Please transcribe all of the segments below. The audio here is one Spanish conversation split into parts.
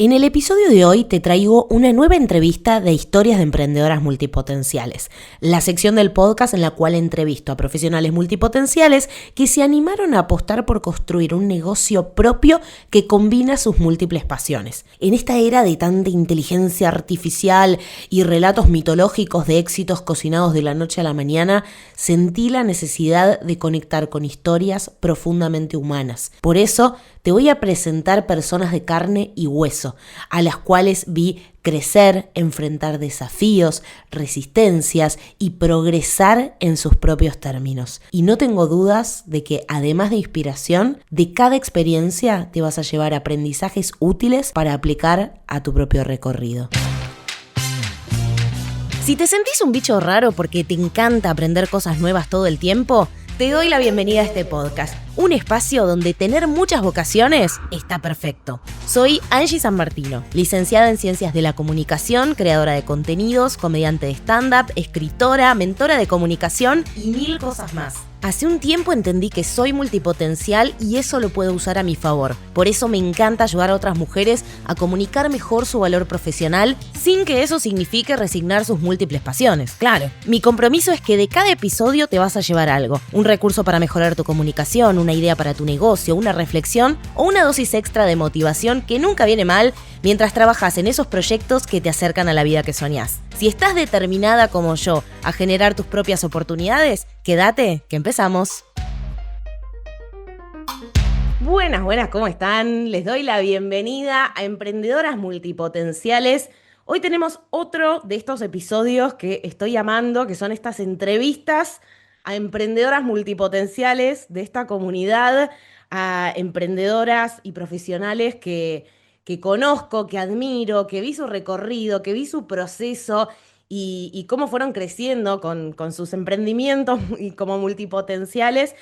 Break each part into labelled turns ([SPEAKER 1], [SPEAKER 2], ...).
[SPEAKER 1] En el episodio de hoy te traigo una nueva entrevista de historias de emprendedoras multipotenciales, la sección del podcast en la cual entrevisto a profesionales multipotenciales que se animaron a apostar por construir un negocio propio que combina sus múltiples pasiones. En esta era de tanta inteligencia artificial y relatos mitológicos de éxitos cocinados de la noche a la mañana, sentí la necesidad de conectar con historias profundamente humanas. Por eso te voy a presentar personas de carne y hueso, a las cuales vi crecer, enfrentar desafíos, resistencias y progresar en sus propios términos. Y no tengo dudas de que, además de inspiración, de cada experiencia te vas a llevar aprendizajes útiles para aplicar a tu propio recorrido. Si te sentís un bicho raro porque te encanta aprender cosas nuevas todo el tiempo, te doy la bienvenida a este podcast, un espacio donde tener muchas vocaciones está perfecto. Soy Angie San Martino, licenciada en Ciencias de la Comunicación, creadora de contenidos, comediante de stand-up, escritora, mentora de comunicación y mil cosas más. Hace un tiempo entendí que soy multipotencial y eso lo puedo usar a mi favor. Por eso me encanta ayudar a otras mujeres a comunicar mejor su valor profesional sin que eso signifique resignar sus múltiples pasiones, claro. Mi compromiso es que de cada episodio te vas a llevar algo. Un recurso para mejorar tu comunicación, una idea para tu negocio, una reflexión o una dosis extra de motivación que nunca viene mal mientras trabajas en esos proyectos que te acercan a la vida que soñás. Si estás determinada como yo a generar tus propias oportunidades, quédate, que empezamos. Buenas, ¿cómo están? Les doy la bienvenida a Emprendedoras Multipotenciales. Hoy tenemos otro de estos episodios que estoy amando, que son estas entrevistas a emprendedoras multipotenciales de esta comunidad, a emprendedoras y profesionales que conozco, que admiro, que vi su recorrido, que vi su proceso y cómo fueron creciendo con sus emprendimientos y como multipotenciales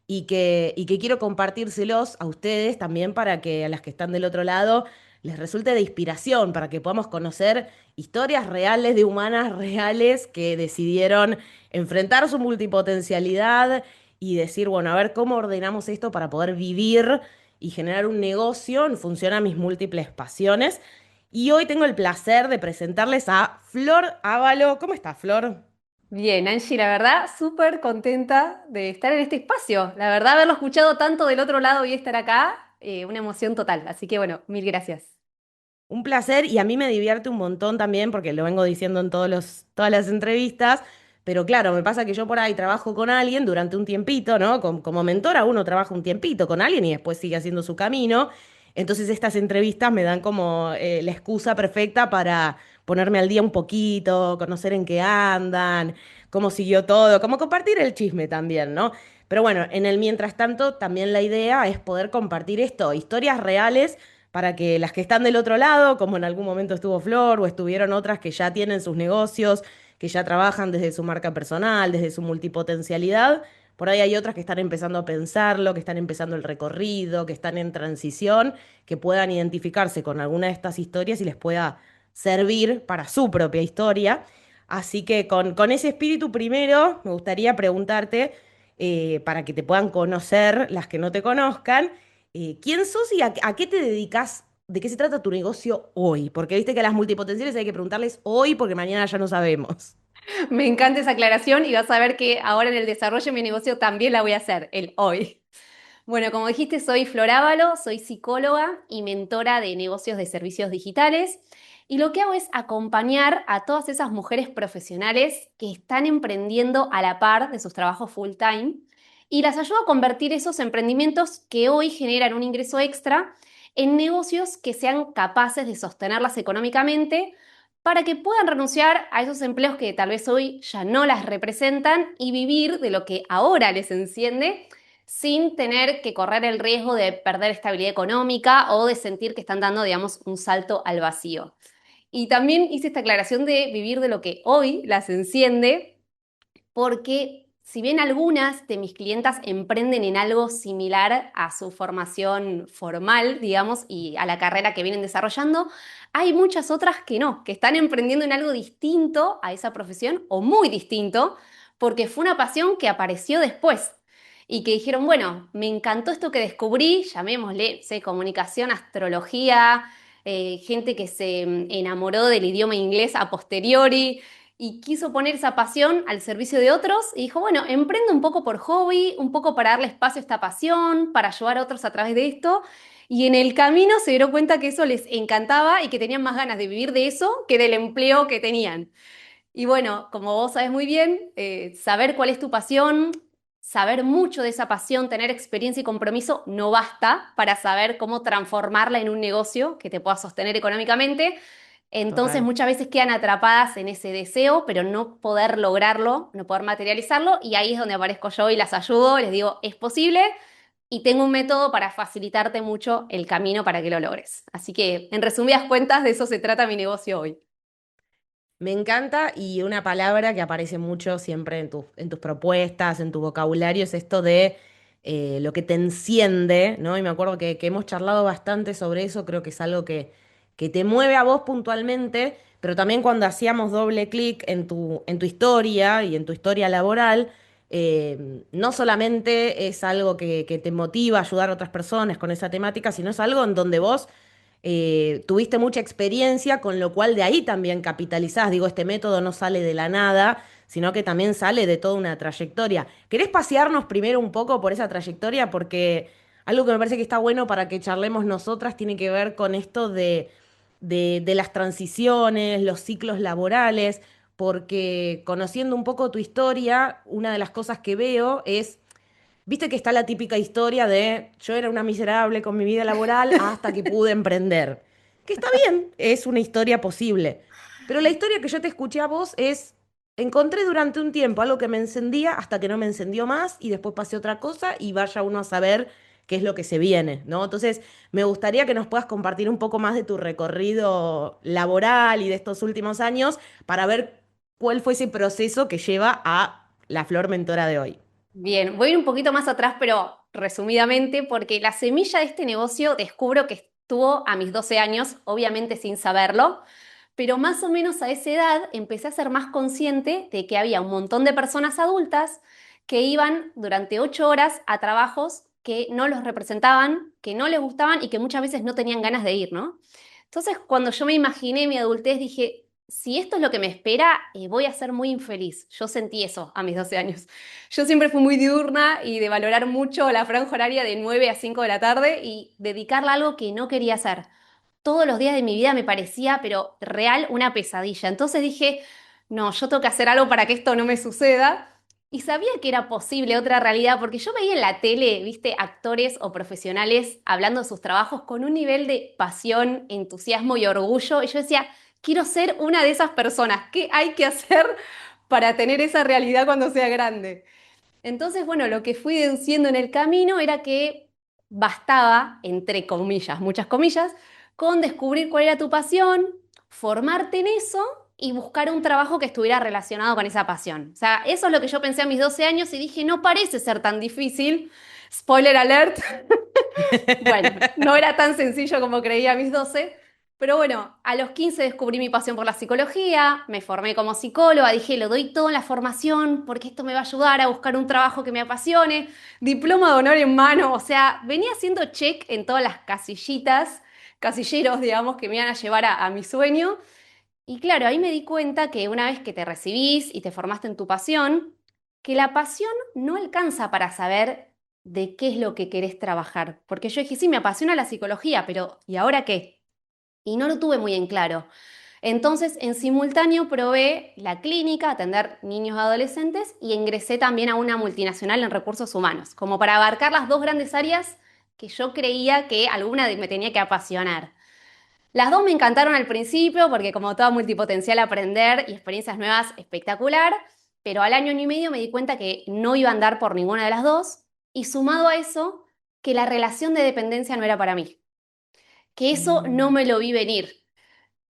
[SPEAKER 1] y que quiero compartírselos a ustedes también para que a las que están del otro lado les resulte de inspiración, para que podamos conocer historias reales de humanas reales que decidieron enfrentar su multipotencialidad y decir, bueno, a ver cómo ordenamos esto para poder vivir y generar un negocio en función a mis múltiples pasiones. Y hoy tengo el placer de presentarles a Flor Ávalo. ¿Cómo estás, Flor?
[SPEAKER 2] Bien, Angie, la verdad, súper contenta de estar en este espacio. La verdad, haberlo escuchado tanto del otro lado y estar acá, una emoción total. Así que bueno, mil gracias.
[SPEAKER 1] Un placer y a mí me divierte un montón también porque lo vengo diciendo en todas las entrevistas, pero claro, me pasa que yo por ahí trabajo con alguien durante un tiempito, ¿no? Como mentora uno trabaja un tiempito con alguien y después sigue haciendo su camino. Entonces estas entrevistas me dan como la excusa perfecta para ponerme al día un poquito, conocer en qué andan, cómo siguió todo, como compartir el chisme también, ¿no? Pero bueno, en el mientras tanto también la idea es poder compartir esto, historias reales para que las que están del otro lado, como en algún momento estuvo Flor o estuvieron otras que ya tienen sus negocios, que ya trabajan desde su marca personal, desde su multipotencialidad, por ahí hay otras que están empezando a pensarlo, que están empezando el recorrido, que están en transición, que puedan identificarse con alguna de estas historias y les pueda servir para su propia historia. Así que con ese espíritu primero me gustaría preguntarte, para que te puedan conocer las que no te conozcan, ¿quién sos y a qué te dedicas? ¿De qué se trata tu negocio hoy? Porque viste que a las multipotenciales hay que preguntarles hoy porque mañana ya no sabemos.
[SPEAKER 2] Me encanta esa aclaración y vas a ver que ahora en el desarrollo de mi negocio también la voy a hacer, el hoy. Bueno, como dijiste, soy Flor Ávalo, soy psicóloga y mentora de negocios de servicios digitales. Y lo que hago es acompañar a todas esas mujeres profesionales que están emprendiendo a la par de sus trabajos full time y las ayudo a convertir esos emprendimientos que hoy generan un ingreso extra en negocios que sean capaces de sostenerlas económicamente para que puedan renunciar a esos empleos que tal vez hoy ya no las representan y vivir de lo que ahora les enciende sin tener que correr el riesgo de perder estabilidad económica o de sentir que están dando, digamos, un salto al vacío. Y también hice esta aclaración de vivir de lo que hoy las enciende, porque si bien algunas de mis clientas emprenden en algo similar a su formación formal, digamos, y a la carrera que vienen desarrollando, hay muchas otras que no, que están emprendiendo en algo distinto a esa profesión o muy distinto, porque fue una pasión que apareció después y que dijeron, bueno, me encantó esto que descubrí, llamémosle, sé, comunicación, astrología, gente que se enamoró del idioma inglés a posteriori y quiso poner esa pasión al servicio de otros y dijo, bueno, emprendo un poco por hobby, un poco para darle espacio a esta pasión, para ayudar a otros a través de esto. Y en el camino se dieron cuenta que eso les encantaba y que tenían más ganas de vivir de eso que del empleo que tenían. Y bueno, como vos sabes muy bien, saber cuál es tu pasión, saber mucho de esa pasión, tener experiencia y compromiso no basta para saber cómo transformarla en un negocio que te pueda sostener económicamente. Entonces
[SPEAKER 1] Total.
[SPEAKER 2] muchas veces quedan atrapadas en ese deseo, pero no poder lograrlo, no poder materializarlo, y ahí es donde aparezco yo y las ayudo, les digo, es posible y tengo un método para facilitarte mucho el camino para que lo logres. Así que, en resumidas cuentas, de eso se trata mi negocio hoy.
[SPEAKER 1] Me encanta y una palabra que aparece mucho siempre en tus propuestas, en tu vocabulario, es esto de lo que te enciende, ¿no? Y me acuerdo que hemos charlado bastante sobre eso, creo que es algo que te mueve a vos puntualmente, pero también cuando hacíamos doble clic en tu historia y en tu historia laboral, no solamente es algo que te motiva a ayudar a otras personas con esa temática, sino es algo en donde vos tuviste mucha experiencia, con lo cual de ahí también capitalizás. Digo, este método no sale de la nada, sino que también sale de toda una trayectoria. ¿Querés pasearnos primero un poco por esa trayectoria? Porque algo que me parece que está bueno para que charlemos nosotras tiene que ver con esto de las transiciones, los ciclos laborales, porque conociendo un poco tu historia, una de las cosas que veo es. Viste que está la típica historia de yo era una miserable con mi vida laboral hasta que pude emprender. Que está bien, es una historia posible. Pero la historia que yo te escuché a vos es, encontré durante un tiempo algo que me encendía hasta que no me encendió más y después pasé otra cosa y vaya uno a saber qué es lo que se viene, ¿no? Entonces, me gustaría que nos puedas compartir un poco más de tu recorrido laboral y de estos últimos años para ver cuál fue ese proceso que lleva a la Flor Mentora de hoy.
[SPEAKER 2] Bien, voy a ir un poquito más atrás, pero resumidamente, porque la semilla de este negocio descubro que estuvo a mis 12 años, obviamente sin saberlo, pero más o menos a esa edad empecé a ser más consciente de que había un montón de personas adultas que iban durante 8 horas a trabajos que no los representaban, que no les gustaban y que muchas veces no tenían ganas de ir, ¿no? Entonces, cuando yo me imaginé mi adultez, dije, si esto es lo que me espera, voy a ser muy infeliz. Yo sentí eso a mis 12 años. Yo siempre fui muy diurna y de valorar mucho la franja horaria de 9 a 5 de la tarde y dedicarla a algo que no quería hacer. Todos los días de mi vida me parecía, pero real, una pesadilla. Entonces dije, no, yo tengo que hacer algo para que esto no me suceda. Y sabía que era posible otra realidad, porque yo veía en la tele, viste, actores o profesionales hablando de sus trabajos con un nivel de pasión, entusiasmo y orgullo. Y yo decía, quiero ser una de esas personas. ¿Qué hay que hacer para tener esa realidad cuando sea grande? Entonces, bueno, lo que fui deduciendo en el camino era que bastaba, entre comillas, muchas comillas, con descubrir cuál era tu pasión, formarte en eso y buscar un trabajo que estuviera relacionado con esa pasión. O sea, eso es lo que yo pensé a mis 12 años y dije, no parece ser tan difícil. Spoiler alert, bueno, no era tan sencillo como creía a mis 12, pero bueno, a los 15 descubrí mi pasión por la psicología, me formé como psicóloga, dije, lo doy todo en la formación porque esto me va a ayudar a buscar un trabajo que me apasione, diploma de honor en mano, o sea, venía haciendo check en todas las casillitas, casilleros, digamos, que me iban a llevar a mi sueño. Y claro, ahí me di cuenta que una vez que te recibís y te formaste en tu pasión, que la pasión no alcanza para saber de qué es lo que querés trabajar. Porque yo dije, sí, me apasiona la psicología, pero ¿y ahora qué? Y no lo tuve muy en claro. Entonces, en simultáneo probé la clínica, atender niños y adolescentes, y ingresé también a una multinacional en recursos humanos, como para abarcar las dos grandes áreas que yo creía que alguna me tenía que apasionar. Las dos me encantaron al principio porque como toda multipotencial aprender y experiencias nuevas, espectacular, pero al año y medio me di cuenta que no iba a andar por ninguna de las dos y sumado a eso, que la relación de dependencia no era para mí, que eso no
[SPEAKER 1] Mm.
[SPEAKER 2] me lo vi venir.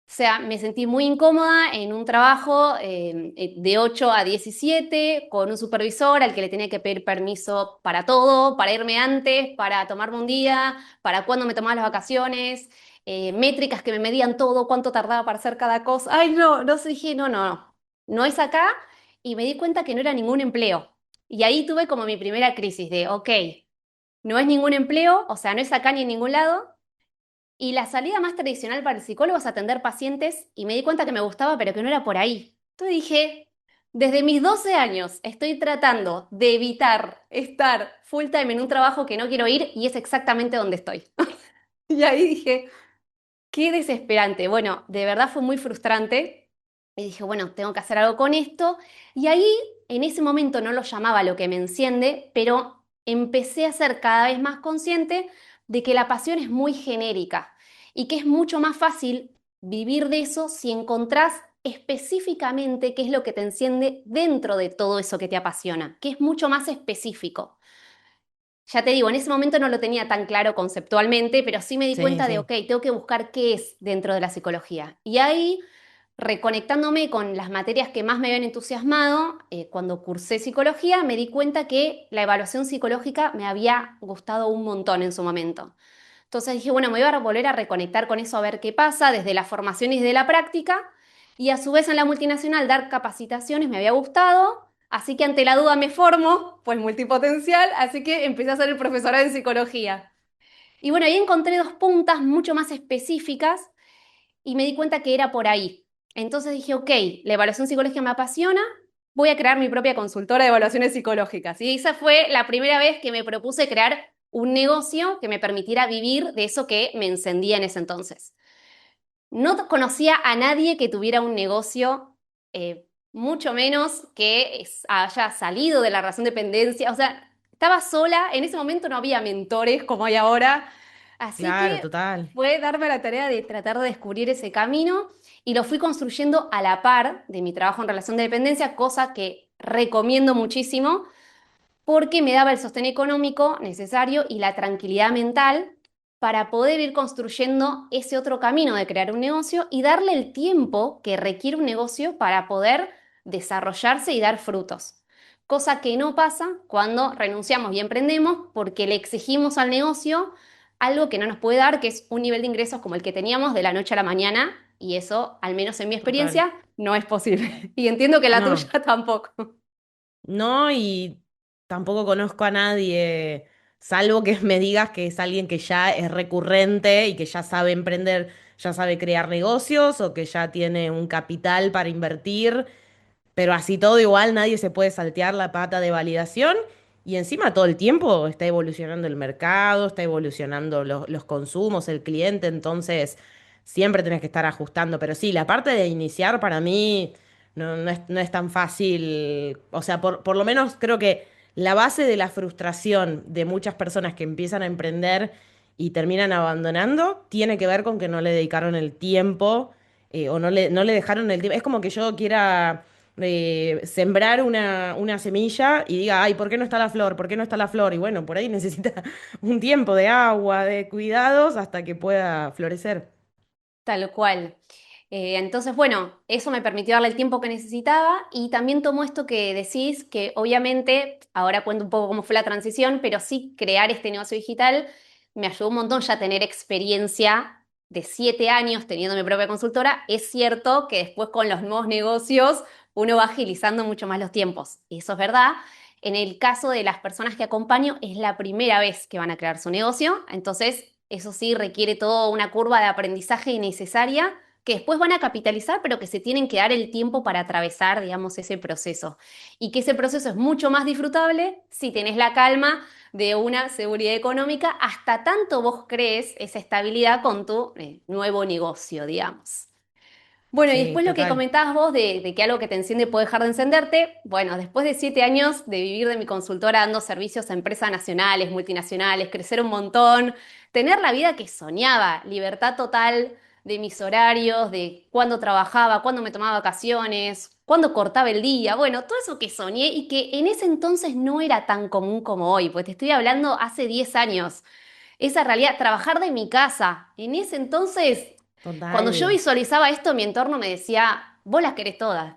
[SPEAKER 2] O sea, me sentí muy incómoda en un trabajo de 8 a 17 con un supervisor al que le tenía que pedir permiso para todo, para irme antes, para tomarme un día, para cuándo me tomaba las vacaciones, métricas que me medían todo, cuánto tardaba para hacer cada cosa. Ay, no, no sé, dije, no, no, no, no es acá y me di cuenta que no era ningún empleo. Y ahí tuve como mi primera crisis de, ok, no es ningún empleo, o sea, no es acá ni en ningún lado. Y la salida más tradicional para el psicólogo es atender pacientes y me di cuenta que me gustaba, pero que no era por ahí. Entonces dije, desde mis 12 años estoy tratando de evitar estar full time en un trabajo que no quiero ir y es exactamente donde estoy. Y ahí dije, qué desesperante. Bueno, de verdad fue muy frustrante. Y dije, bueno, tengo que hacer algo con esto. Y ahí, en ese momento no lo llamaba lo que me enciende, pero empecé a ser cada vez más consciente de que la pasión es muy genérica y que es mucho más fácil vivir de eso si encontrás específicamente qué es lo que te enciende dentro de todo eso que te apasiona, que es mucho más específico. Ya te digo, en ese momento no lo tenía tan claro conceptualmente, pero sí me di
[SPEAKER 1] Sí,
[SPEAKER 2] cuenta de, ok,
[SPEAKER 1] sí.
[SPEAKER 2] tengo que buscar qué es dentro de la psicología. Y ahí, reconectándome con las materias que más me habían entusiasmado, cuando cursé psicología, me di cuenta que la evaluación psicológica me había gustado un montón en su momento. Entonces dije, bueno, me voy a volver a reconectar con eso a ver qué pasa desde la formación y desde la práctica. Y a su vez en la multinacional dar capacitaciones me había gustado. Así que ante la duda me formo, pues multipotencial, así que empecé a hacer el profesorado en psicología. Y bueno, ahí encontré dos puntas mucho más específicas y me di cuenta que era por ahí. Entonces dije, ok, la evaluación psicológica me apasiona, voy a crear mi propia consultora de evaluaciones psicológicas. Y esa fue la primera vez que me propuse crear un negocio que me permitiera vivir de eso que me encendía en ese entonces. No conocía a nadie que tuviera un negocio, mucho menos que haya salido de la relación de dependencia. O sea, estaba sola, en ese momento no había mentores como hay ahora. Así
[SPEAKER 1] Claro,
[SPEAKER 2] que
[SPEAKER 1] total.
[SPEAKER 2] fue darme la tarea de tratar de descubrir ese camino y lo fui construyendo a la par de mi trabajo en relación de dependencia, cosa que recomiendo muchísimo porque me daba el sostén económico necesario y la tranquilidad mental para poder ir construyendo ese otro camino de crear un negocio y darle el tiempo que requiere un negocio para poder desarrollarse y dar frutos. Cosa que no pasa cuando renunciamos y emprendemos porque le exigimos al negocio algo que no nos puede dar, que es un nivel de ingresos como el que teníamos de la noche a la mañana, y eso, al menos en mi
[SPEAKER 1] Total.
[SPEAKER 2] experiencia, no es posible. Y entiendo que la tuya
[SPEAKER 1] No.
[SPEAKER 2] tampoco.
[SPEAKER 1] No, y tampoco conozco a nadie, salvo que me digas que es alguien que ya es recurrente y que ya sabe emprender, ya sabe crear negocios o que ya tiene un capital para invertir. Pero así todo igual nadie se puede saltear la pata de validación y encima todo el tiempo está evolucionando el mercado, está evolucionando los consumos, el cliente, entonces siempre tenés que estar ajustando. Pero sí, la parte de iniciar para mí no es tan fácil. O sea, por lo menos creo que la base de la frustración de muchas personas que empiezan a emprender y terminan abandonando tiene que ver con que no le dedicaron el tiempo o no le dejaron el tiempo. Es como que yo quiera sembrar una semilla y diga, ay, ¿por qué no está la flor? ¿Por qué no está la flor? Y bueno, por ahí necesita un tiempo de agua, de cuidados hasta que pueda florecer.
[SPEAKER 2] Tal cual. Entonces, bueno, eso me permitió darle el tiempo que necesitaba y también tomo esto que decís, que obviamente, ahora cuento un poco cómo fue la transición, pero sí crear este negocio digital me ayudó un montón ya a tener experiencia de 7 años teniendo mi propia consultora. Es cierto que después con los nuevos negocios uno va agilizando mucho más los tiempos. Y eso es verdad. En el caso de las personas que acompaño, es la primera vez que van a crear su negocio, entonces eso sí requiere toda una curva de aprendizaje necesaria que después van a capitalizar, pero que se tienen que dar el tiempo para atravesar, digamos, ese proceso. Y que ese proceso es mucho más disfrutable si tenés la calma de una seguridad económica, hasta tanto vos crees esa estabilidad con tu nuevo negocio, digamos. Bueno, y
[SPEAKER 1] Sí,
[SPEAKER 2] después lo que
[SPEAKER 1] total.
[SPEAKER 2] comentabas vos de que algo que te enciende puede dejar de encenderte, bueno, después de 7 años de vivir de mi consultora dando servicios a empresas nacionales, multinacionales, crecer un montón, tener la vida que soñaba, libertad total de mis horarios, de cuándo trabajaba, cuándo me tomaba vacaciones, cuándo cortaba el día, bueno, todo eso que soñé y que en ese entonces no era tan común como hoy, pues te estoy hablando hace 10 años. Esa realidad, trabajar de mi casa, en ese entonces cuando yo
[SPEAKER 1] Total.
[SPEAKER 2] visualizaba esto, mi entorno me decía, vos las querés todas.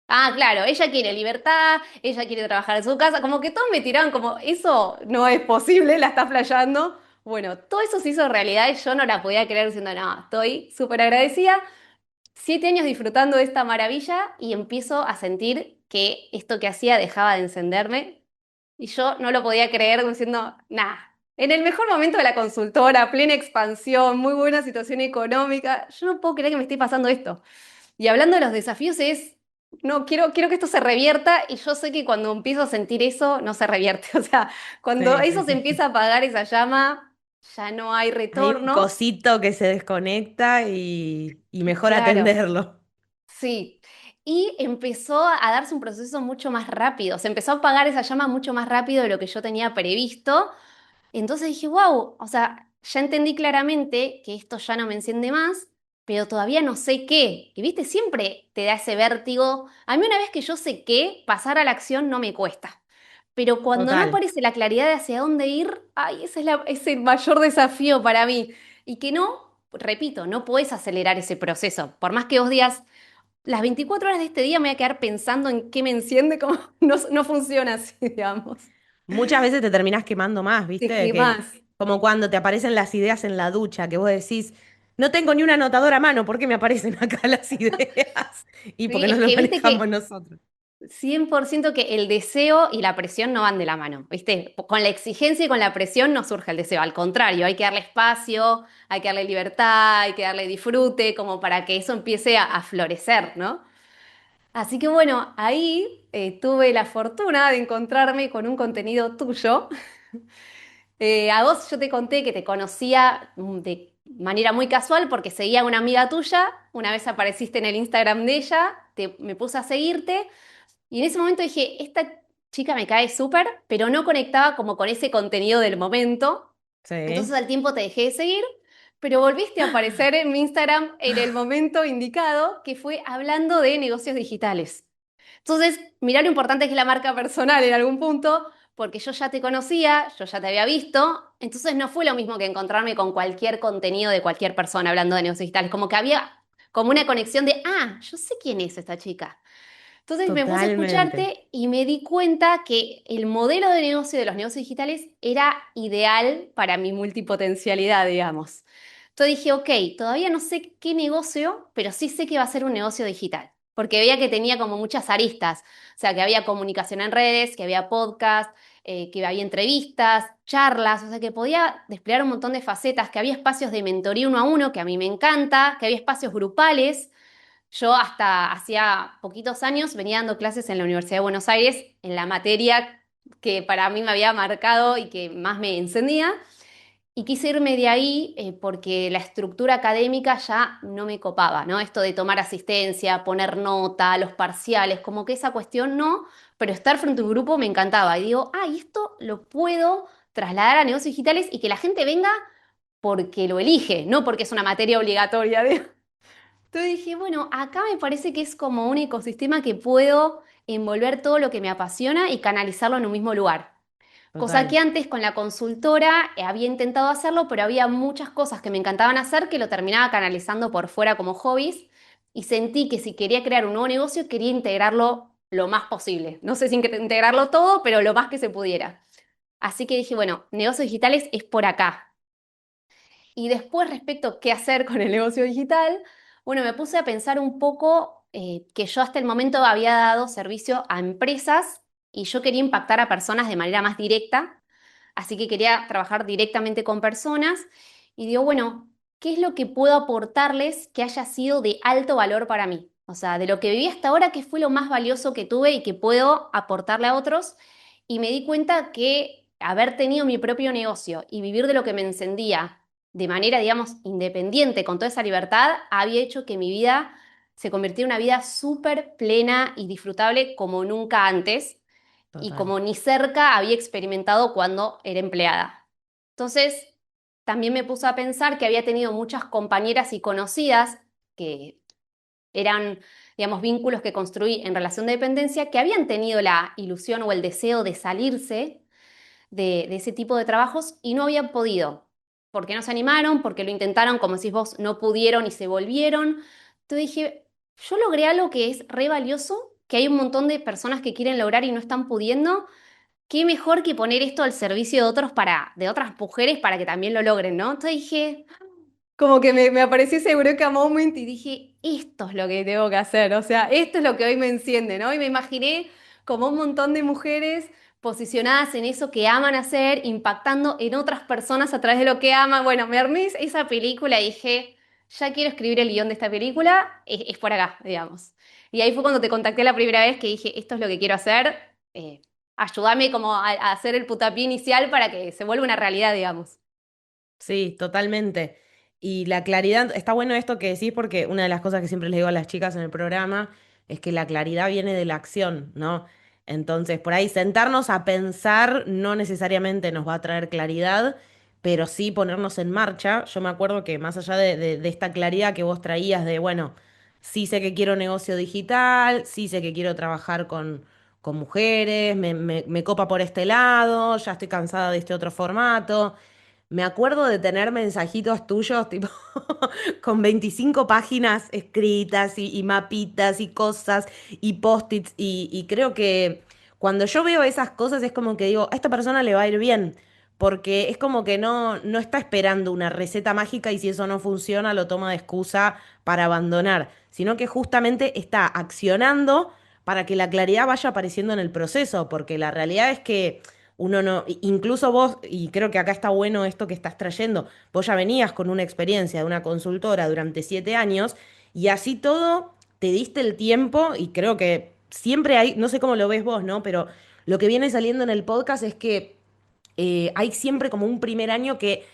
[SPEAKER 2] Ah, claro, ella quiere libertad, ella quiere trabajar en su casa, como que todos me tiraban como, eso no es posible, la está flasheando. Bueno, todo eso se hizo realidad y yo no la podía creer diciendo, no, estoy súper agradecida. 7 años disfrutando de esta maravilla y empiezo a sentir que esto que hacía dejaba de encenderme y yo no lo podía creer diciendo, nah. En el mejor momento de la consultora, plena expansión, muy buena situación económica, yo no puedo creer que me esté pasando esto. Y hablando de los desafíos es, no, quiero que esto se revierta y yo sé que cuando empiezo a sentir eso, no se revierte. O sea, cuando
[SPEAKER 1] Sí, sí,
[SPEAKER 2] eso se
[SPEAKER 1] sí.
[SPEAKER 2] empieza a apagar esa llama, ya no hay
[SPEAKER 1] Hay un
[SPEAKER 2] retorno.
[SPEAKER 1] cosito que se desconecta y mejor
[SPEAKER 2] Claro.
[SPEAKER 1] atenderlo.
[SPEAKER 2] Sí, y empezó a darse un proceso mucho más rápido, se empezó a apagar esa llama mucho más rápido de lo que yo tenía previsto. Entonces dije, wow, o sea, ya entendí claramente que esto ya no me enciende más, pero todavía no sé qué. Y viste, siempre te da ese vértigo. A mí una vez que yo sé qué, pasar a la acción no me cuesta. Pero cuando no
[SPEAKER 1] Total.
[SPEAKER 2] aparece la claridad de hacia dónde ir, ay, ese es el mayor desafío para mí. Y que no, repito, no puedes acelerar ese proceso. Por más que vos digas, las 24 horas de este día me voy a quedar pensando en qué me enciende, como no funciona así, digamos.
[SPEAKER 1] Muchas veces te terminás quemando más, ¿viste?
[SPEAKER 2] Dije
[SPEAKER 1] Que
[SPEAKER 2] más.
[SPEAKER 1] como cuando te aparecen las ideas en la ducha, que vos decís, no tengo ni una anotadora a mano, ¿por qué me aparecen acá las ideas? Y
[SPEAKER 2] Sí,
[SPEAKER 1] porque no
[SPEAKER 2] es
[SPEAKER 1] lo
[SPEAKER 2] que viste
[SPEAKER 1] manejamos
[SPEAKER 2] que
[SPEAKER 1] nosotros.
[SPEAKER 2] 100% que el deseo y la presión no van de la mano, ¿viste? Con la exigencia y con la presión no surge el deseo, al contrario, hay que darle espacio, hay que darle libertad, hay que darle disfrute, como para que eso empiece a florecer, ¿no? Así que bueno, ahí tuve la fortuna de encontrarme con un contenido tuyo. A vos yo te conté que te conocía de manera muy casual porque seguía a una amiga tuya, una vez apareciste en el Instagram de ella, me puse a seguirte. Y en ese momento dije, esta chica me cae súper, pero no conectaba como con ese contenido del momento. Entonces
[SPEAKER 1] Sí.
[SPEAKER 2] al tiempo te dejé de seguir, pero volviste a aparecer en mi Instagram en el momento indicado, que fue hablando de negocios digitales. Entonces, mirá lo importante que es la marca personal en algún punto, porque yo ya te conocía, yo ya te había visto, entonces no fue lo mismo que encontrarme con cualquier contenido de cualquier persona hablando de negocios digitales, como que había como una conexión de, ah, yo sé quién es esta chica. Entonces me puse a
[SPEAKER 1] Totalmente.
[SPEAKER 2] escucharte y me di cuenta que el modelo de negocio de los negocios digitales era ideal para mi multipotencialidad, digamos. Entonces dije, ok, todavía no sé qué negocio, pero sí sé que va a ser un negocio digital, porque veía que tenía como muchas aristas, o sea, que había comunicación en redes, que había podcast, que había entrevistas, charlas, o sea, que podía desplegar un montón de facetas, que había espacios de mentoría uno a uno, que a mí me encanta, que había espacios grupales. Yo hasta hacía poquitos años venía dando clases en la Universidad de Buenos Aires en la materia que para mí me había marcado y que más me encendía. Y quise irme de ahí porque la estructura académica ya no me copaba, ¿no? Esto de tomar asistencia, poner nota, los parciales, como que esa cuestión no, pero estar frente a un grupo me encantaba. Y digo, y esto lo puedo trasladar a negocios digitales y que la gente venga porque lo elige, no porque es una materia obligatoria. Entonces dije, bueno, acá me parece que es como un ecosistema que puedo envolver todo lo que me apasiona y canalizarlo en un mismo lugar. Cosa que
[SPEAKER 1] Total.
[SPEAKER 2] antes con la consultora había intentado hacerlo, pero había muchas cosas que me encantaban hacer que lo terminaba canalizando por fuera como hobbies y sentí que si quería crear un nuevo negocio quería integrarlo lo más posible. No sé si integrarlo todo, pero lo más que se pudiera. Así que dije, bueno, negocios digitales es por acá. Y después, respecto a qué hacer con el negocio digital, bueno, me puse a pensar un poco que yo hasta el momento había dado servicio a empresas y yo quería impactar a personas de manera más directa, así que quería trabajar directamente con personas y digo, bueno, ¿qué es lo que puedo aportarles que haya sido de alto valor para mí? O sea, de lo que viví hasta ahora, ¿qué fue lo más valioso que tuve y que puedo aportarle a otros? Y me di cuenta que haber tenido mi propio negocio y vivir de lo que me encendía de manera, digamos, independiente, con toda esa libertad, había hecho que mi vida se convirtiera en una vida súper plena y disfrutable como nunca antes y
[SPEAKER 1] Total.
[SPEAKER 2] como ni cerca había experimentado cuando era empleada. Entonces, también me puse a pensar que había tenido muchas compañeras y conocidas que eran, digamos, vínculos que construí en relación de dependencia, que habían tenido la ilusión o el deseo de salirse de ese tipo de trabajos y no habían podido. Porque no se animaron, porque lo intentaron, como decís vos, no pudieron y se volvieron. Entonces dije, yo logré algo que es re valioso, que hay un montón de personas que quieren lograr y no están pudiendo. Qué mejor que poner esto al servicio de otros de otras mujeres para que también lo logren, ¿no? Entonces dije, como que me apareció ese Eureka Moment y dije, esto es lo que tengo que hacer, o sea, esto es lo que hoy me enciende, ¿no? Y me imaginé como un montón de mujeres posicionadas en eso que aman hacer, impactando en otras personas a través de lo que aman. Bueno, me armé esa película y dije, ya quiero escribir el guión de esta película, es por acá, digamos. Y ahí fue cuando te contacté la primera vez que dije, esto es lo que quiero hacer, eh, ayúdame como a hacer el putapié inicial para que se vuelva una realidad, digamos.
[SPEAKER 1] Sí, totalmente. Y la claridad, está bueno esto que decís porque una de las cosas que siempre les digo a las chicas en el programa es que la claridad viene de la acción, ¿no? Entonces, por ahí sentarnos a pensar no necesariamente nos va a traer claridad, pero sí ponernos en marcha. Yo me acuerdo que más allá de esta claridad que vos traías de, bueno, sí sé que quiero negocio digital, sí sé que quiero trabajar con mujeres, me copa por este lado, ya estoy cansada de este otro formato. Me acuerdo de tener mensajitos tuyos, tipo, con 25 páginas escritas y mapitas y cosas y post-its. Y creo que cuando yo veo esas cosas es como que digo, a esta persona le va a ir bien. Porque es como que no está esperando una receta mágica y si eso no funciona lo toma de excusa para abandonar, sino que justamente está accionando para que la claridad vaya apareciendo en el proceso, porque la realidad es que uno no, incluso vos, y creo que acá está bueno esto que estás trayendo, vos ya venías con una experiencia de una consultora durante 7 años y así todo te diste el tiempo y creo que siempre hay, no sé cómo lo ves vos, ¿no? Pero lo que viene saliendo en el podcast es que hay siempre como un primer año que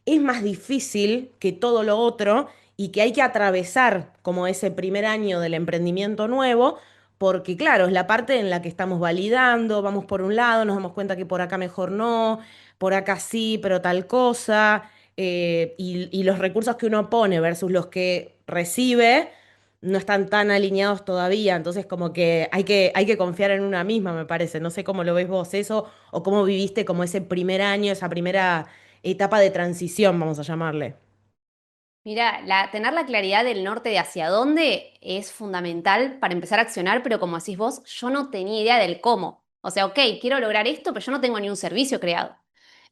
[SPEAKER 1] es más difícil que todo lo otro y que hay que atravesar como ese primer año del emprendimiento nuevo, porque claro, es la parte en la que estamos validando, vamos por un lado, nos damos cuenta que por acá mejor no, por acá sí, pero tal cosa, y los recursos que uno pone versus los que recibe no están tan alineados todavía, entonces como que hay que confiar en una misma, me parece. No sé cómo lo ves vos eso o cómo viviste como ese primer año, esa primera etapa de transición, vamos a llamarle.
[SPEAKER 2] Mira, tener la claridad del norte de hacia dónde es fundamental para empezar a accionar, pero como decís vos, yo no tenía idea del cómo. O sea, ok, quiero lograr esto, pero yo no tengo ni un servicio creado.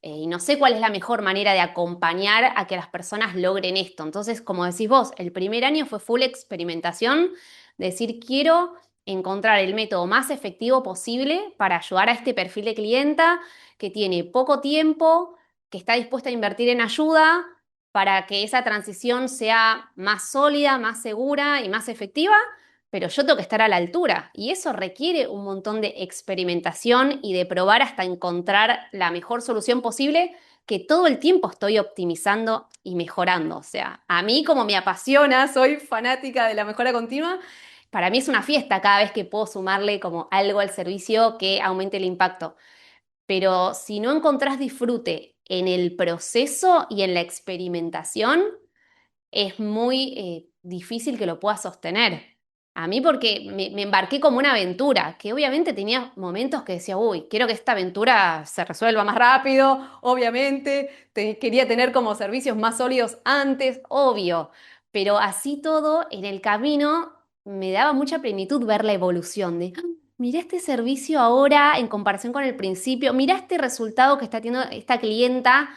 [SPEAKER 2] Y no sé cuál es la mejor manera de acompañar a que las personas logren esto. Entonces, como decís vos, el primer año fue full experimentación, decir, quiero encontrar el método más efectivo posible para ayudar a este perfil de clienta que tiene poco tiempo, que está dispuesta a invertir en ayuda para que esa transición sea más sólida, más segura y más efectiva, pero yo tengo que estar a la altura y eso requiere un montón de experimentación y de probar hasta encontrar la mejor solución posible que todo el tiempo estoy optimizando y mejorando. O sea, a mí como me apasiona, soy fanática de la mejora continua, para mí es una fiesta cada vez que puedo sumarle como algo al servicio que aumente el impacto. Pero si no encontrás disfrute en el proceso y en la experimentación, es muy difícil que lo puedas sostener. A mí porque me embarqué como una aventura, que obviamente tenía momentos que decía, uy, quiero que esta aventura se resuelva más rápido, obviamente, quería tener como servicios más sólidos antes, obvio, pero así todo, en el camino me daba mucha plenitud ver la evolución de, "Ah, mira este servicio ahora en comparación con el principio, mira este resultado que está teniendo esta clienta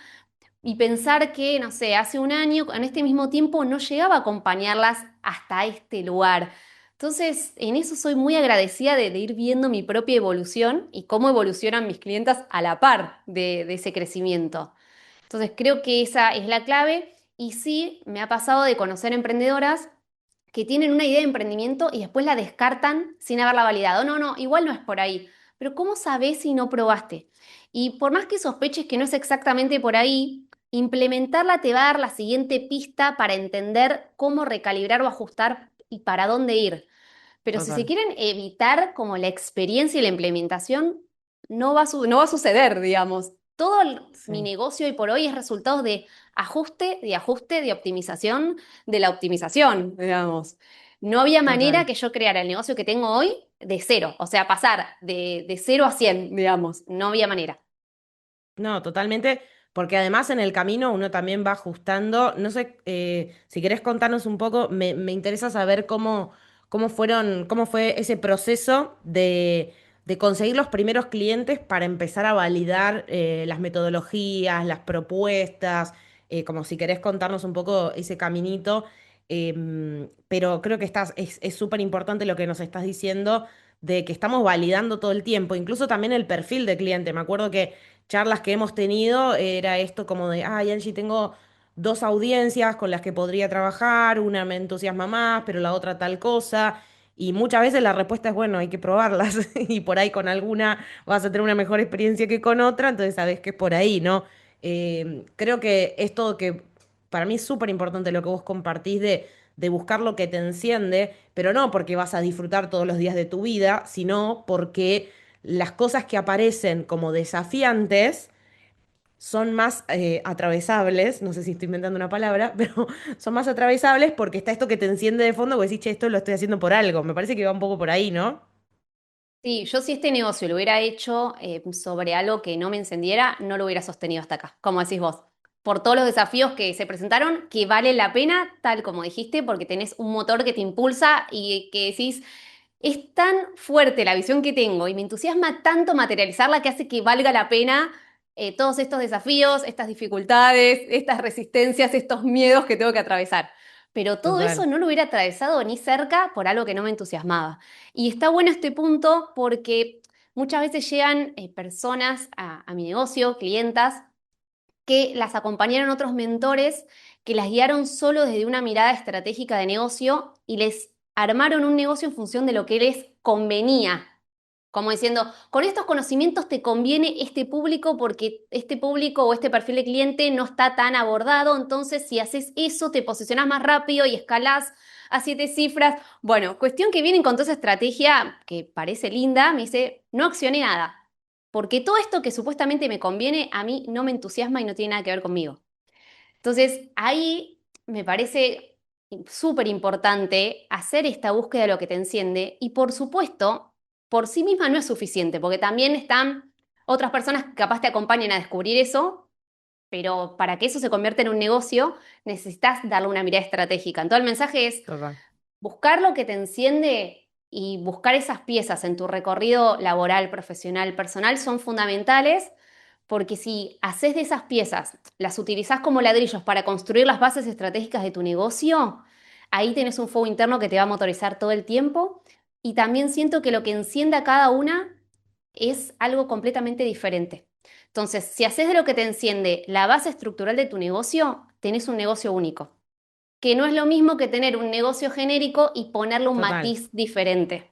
[SPEAKER 2] y pensar que, no sé, hace un año, en este mismo tiempo, no llegaba a acompañarlas hasta este lugar. Entonces, en eso soy muy agradecida de ir viendo mi propia evolución y cómo evolucionan mis clientas a la par de ese crecimiento. Entonces, creo que esa es la clave. Y sí, me ha pasado de conocer emprendedoras que tienen una idea de emprendimiento y después la descartan sin haberla validado. No, no, igual no es por ahí. Pero ¿cómo sabés si no probaste? Y por más que sospeches que no es exactamente por ahí, implementarla te va a dar la siguiente pista para entender cómo recalibrar o ajustar y para dónde ir. Pero si se
[SPEAKER 1] Total.
[SPEAKER 2] quieren evitar como la experiencia y la implementación, no va a suceder, digamos. Todo mi
[SPEAKER 1] Sí,
[SPEAKER 2] negocio hoy por hoy es resultado de ajuste, de optimización, de la optimización, digamos. No había manera
[SPEAKER 1] total.
[SPEAKER 2] que yo creara el negocio que tengo hoy de cero, o sea, pasar de 0 a 100, digamos. No había manera.
[SPEAKER 1] No, totalmente, porque además en el camino uno también va ajustando. No sé, si querés contarnos un poco, me interesa saber cómo fue ese proceso de conseguir los primeros clientes para empezar a validar las metodologías, las propuestas, como si querés contarnos un poco ese caminito. Pero creo que es súper importante lo que nos estás diciendo de que estamos validando todo el tiempo, incluso también el perfil de cliente. Me acuerdo que charlas que hemos tenido era esto como de, ay, Angie, tengo dos audiencias con las que podría trabajar, una me entusiasma más, pero la otra tal cosa. Y muchas veces la respuesta es, bueno, hay que probarlas y por ahí con alguna vas a tener una mejor experiencia que con otra, entonces sabes que es por ahí, ¿no? Creo que esto que para mí es súper importante lo que vos compartís de buscar lo que te enciende, pero no porque vas a disfrutar todos los días de tu vida, sino porque las cosas que aparecen como desafiantes son más atravesables, no sé si estoy inventando una palabra, pero son más atravesables porque está esto que te enciende de fondo, porque decís, che, esto lo estoy haciendo por algo. Me parece que va un poco por ahí, ¿no?
[SPEAKER 2] Sí, yo si este negocio lo hubiera hecho sobre algo que no me encendiera, no lo hubiera sostenido hasta acá, como decís vos. Por todos los desafíos que se presentaron, que vale la pena, tal como dijiste, porque tenés un motor que te impulsa y que decís, es tan fuerte la visión que tengo y me entusiasma tanto materializarla que hace que valga la pena todos estos desafíos, estas dificultades, estas resistencias, estos miedos que tengo que atravesar. Pero todo eso
[SPEAKER 1] Total,
[SPEAKER 2] no lo hubiera atravesado ni cerca por algo que no me entusiasmaba. Y está bueno este punto porque muchas veces llegan personas a mi negocio, clientas, que las acompañaron otros mentores que las guiaron solo desde una mirada estratégica de negocio y les armaron un negocio en función de lo que les convenía. Como diciendo, con estos conocimientos te conviene este público porque este público o este perfil de cliente no está tan abordado, entonces si haces eso te posicionas más rápido y escalás a 7 cifras. Bueno, cuestión que vienen con toda esa estrategia que parece linda, me dice, no accioné nada, porque todo esto que supuestamente me conviene a mí no me entusiasma y no tiene nada que ver conmigo. Entonces, ahí me parece súper importante hacer esta búsqueda de lo que te enciende y por supuesto, por sí misma no es suficiente, porque también están otras personas que capaz te acompañan a descubrir eso, pero para que eso se convierta en un negocio, necesitas darle una mirada estratégica. Entonces, el mensaje es
[SPEAKER 1] total.
[SPEAKER 2] buscar lo que te enciende y buscar esas piezas en tu recorrido laboral, profesional, personal son fundamentales porque si haces de esas piezas, las utilizás como ladrillos para construir las bases estratégicas de tu negocio, ahí tenés un fuego interno que te va a motorizar todo el tiempo. Y también siento que lo que enciende a cada una es algo completamente diferente. Entonces, si haces de lo que te enciende la base estructural de tu negocio, tenés un negocio único, que no es lo mismo que tener un negocio genérico y ponerle un
[SPEAKER 1] Total.
[SPEAKER 2] matiz diferente.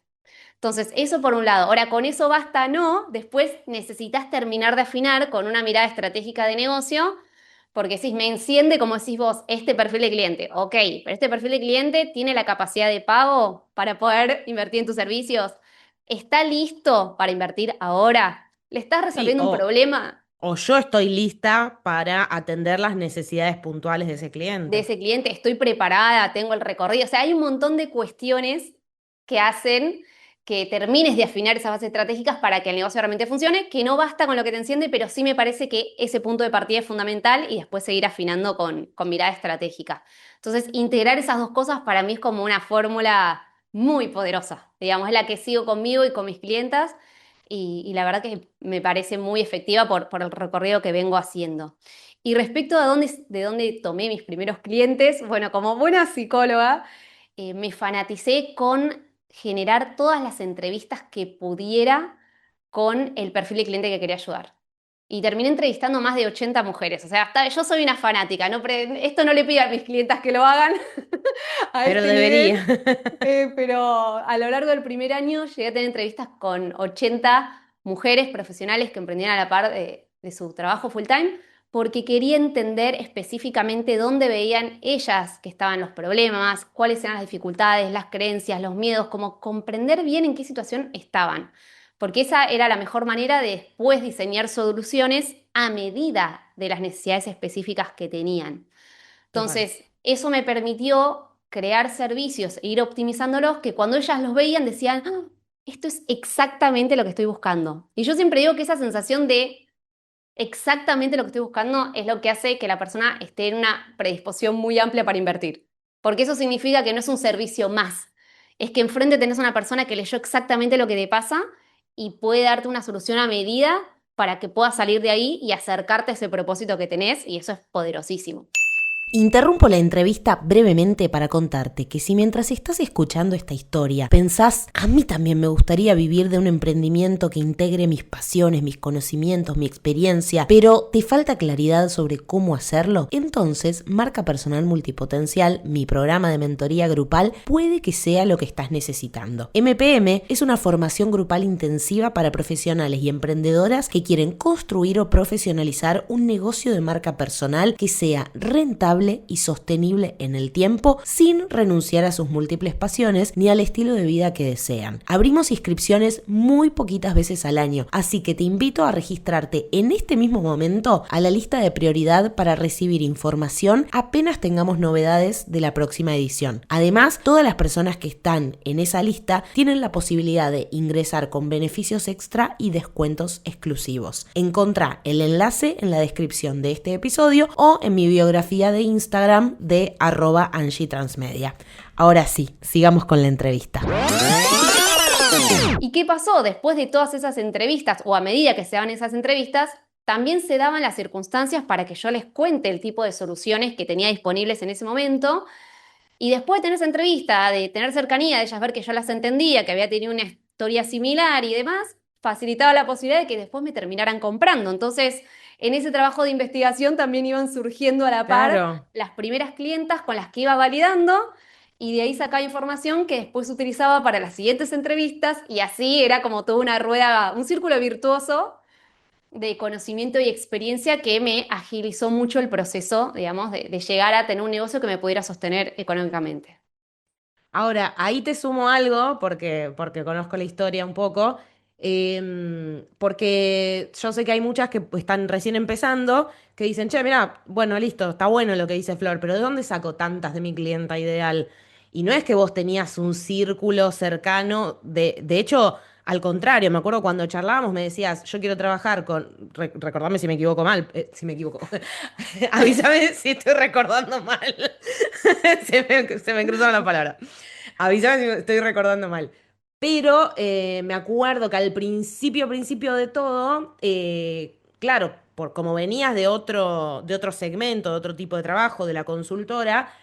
[SPEAKER 2] Entonces, eso por un lado. Ahora, con eso basta, no. Después necesitas terminar de afinar con una mirada estratégica de negocio, porque si me enciende, como decís vos, este perfil de cliente. Ok, pero este perfil de cliente tiene la capacidad de pago para poder invertir en tus servicios. ¿Está listo para invertir ahora? ¿Le estás
[SPEAKER 1] Sí,
[SPEAKER 2] resolviendo un problema
[SPEAKER 1] o yo estoy lista para atender las necesidades puntuales de ese
[SPEAKER 2] de
[SPEAKER 1] cliente.
[SPEAKER 2] ese cliente? ¿Estoy preparada? ¿Tengo el recorrido? O sea, hay un montón de cuestiones que hacen que termines de afinar esas bases estratégicas para que el negocio realmente funcione, que no basta con lo que te enciende, pero sí me parece que ese punto de partida es fundamental y después seguir afinando con mirada estratégica. Entonces, integrar esas dos cosas para mí es como una fórmula muy poderosa, digamos, es la que sigo conmigo y con mis clientas y la verdad que me parece muy efectiva por el recorrido que vengo haciendo. Y respecto a de dónde tomé mis primeros clientes, bueno, como buena psicóloga, me fanaticé con generar todas las entrevistas que pudiera con el perfil de cliente que quería ayudar. Y terminé entrevistando más de 80 mujeres. O sea, hasta yo soy una fanática. No esto no le pido a mis clientas que lo hagan a
[SPEAKER 1] Pero
[SPEAKER 2] este
[SPEAKER 1] debería.
[SPEAKER 2] nivel, pero a lo largo del primer año llegué a tener entrevistas con 80 mujeres profesionales que emprendían a la par de su trabajo full time, porque quería entender específicamente dónde veían ellas que estaban los problemas, cuáles eran las dificultades, las creencias, los miedos, como comprender bien en qué situación estaban. Porque esa era la mejor manera de después diseñar soluciones a medida de las necesidades específicas que tenían.
[SPEAKER 1] Total.
[SPEAKER 2] Entonces, eso me permitió crear servicios e ir optimizándolos que cuando ellas los veían decían, "Ah, esto es exactamente lo que estoy buscando". Y yo siempre digo que esa sensación de exactamente lo que estoy buscando es lo que hace que la persona esté en una predisposición muy amplia para invertir. Porque eso significa que no es un servicio más. Es que enfrente tenés una persona que leyó exactamente lo que te pasa y puede darte una solución a medida para que puedas salir de ahí y acercarte a ese propósito que tenés, y eso es poderosísimo.
[SPEAKER 1] Interrumpo la entrevista brevemente para contarte que si mientras estás escuchando esta historia pensás, a mí también me gustaría vivir de un emprendimiento que integre mis pasiones, mis conocimientos, mi experiencia, pero te falta claridad sobre cómo hacerlo, entonces Marca Personal Multipotencial, mi programa de mentoría grupal, puede que sea lo que estás necesitando. MPM es una formación grupal intensiva para profesionales y emprendedoras que quieren construir o profesionalizar un negocio de marca personal que sea rentable y sostenible en el tiempo sin renunciar a sus múltiples pasiones ni al estilo de vida que desean. Abrimos inscripciones muy poquitas veces al año, así que te invito a registrarte en este mismo momento a la lista de prioridad para recibir información apenas tengamos novedades de la próxima edición. Además, todas las personas que están en esa lista tienen la posibilidad de ingresar con beneficios extra y descuentos exclusivos. Encontrá el enlace en la descripción de este episodio o en mi biografía de Instagram de @AngieTransmedia. Ahora sí, sigamos con la entrevista.
[SPEAKER 2] ¿Y qué pasó? Después de todas esas entrevistas, o a medida que se daban esas entrevistas, también se daban las circunstancias para que yo les cuente el tipo de soluciones que tenía disponibles en ese momento. Y después de tener esa entrevista, de tener cercanía, de ellas ver que yo las entendía, que había tenido una historia similar y demás, facilitaba la posibilidad de que después me terminaran comprando. Entonces, en ese trabajo de investigación también iban surgiendo a la par
[SPEAKER 1] Claro.
[SPEAKER 2] las primeras clientas con las que iba validando y de ahí sacaba información que después utilizaba para las siguientes entrevistas y así era como toda una rueda, un círculo virtuoso de conocimiento y experiencia que me agilizó mucho el proceso, digamos, de llegar a tener un negocio que me pudiera sostener económicamente.
[SPEAKER 1] Ahora, ahí te sumo algo, porque conozco la historia un poco, porque yo sé que hay muchas que están recién empezando, que dicen, che, mira, bueno, listo, está bueno lo que dice Flor, pero ¿de dónde saco tantas de mi clienta ideal? Y no es que vos tenías un círculo cercano, de hecho, al contrario, me acuerdo cuando charlábamos, me decías, yo quiero trabajar con, recordame si me equivoco mal, si me equivoco, avísame si estoy recordando mal, se me cruzaron las palabras. Avísame si me estoy recordando mal. Pero me acuerdo que al principio de todo, claro, por como venías de otro segmento, de otro tipo de trabajo, de la consultora,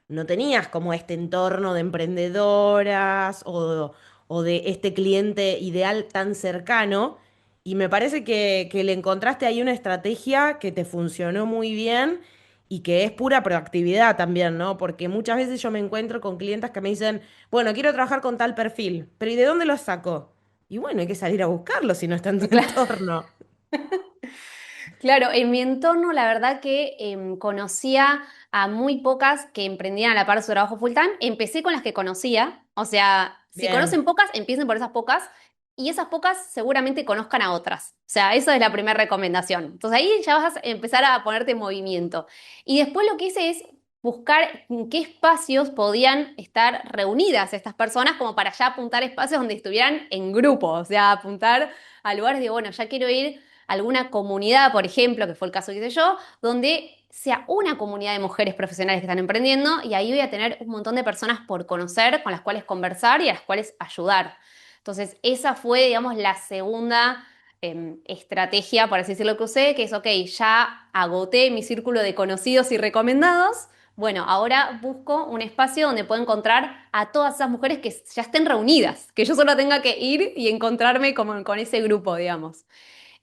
[SPEAKER 1] no tenías como este entorno de emprendedoras o de este cliente ideal tan cercano. Y me parece que le encontraste ahí una estrategia que te funcionó muy bien y que es pura proactividad también, ¿no? Porque muchas veces yo me encuentro con clientas que me dicen, bueno, quiero trabajar con tal perfil, pero ¿y de dónde lo saco? Y bueno, hay que salir a buscarlo si no está en tu
[SPEAKER 2] Claro.
[SPEAKER 1] entorno.
[SPEAKER 2] Claro, en mi entorno la verdad que conocía a muy pocas que emprendían a la par de su trabajo full time. Empecé con las que conocía, o sea, si
[SPEAKER 1] Bien,
[SPEAKER 2] conocen pocas, empiecen por esas pocas y esas pocas seguramente conozcan a otras. O sea, esa es la primera recomendación. Entonces ahí ya vas a empezar a ponerte en movimiento. Y después lo que hice es buscar en qué espacios podían estar reunidas estas personas como para ya apuntar espacios donde estuvieran en grupo, o sea, apuntar a lugares de, bueno, ya quiero ir alguna comunidad, por ejemplo, que fue el caso que hice yo, donde sea una comunidad de mujeres profesionales que están emprendiendo y ahí voy a tener un montón de personas por conocer, con las cuales conversar y a las cuales ayudar. Entonces, esa fue, digamos, la segunda estrategia, por así decirlo, que usé, que es, ok, ya agoté mi círculo de conocidos y recomendados. Bueno, ahora busco un espacio donde puedo encontrar a todas esas mujeres que ya estén reunidas, que yo solo tenga que ir y encontrarme como con ese grupo, digamos.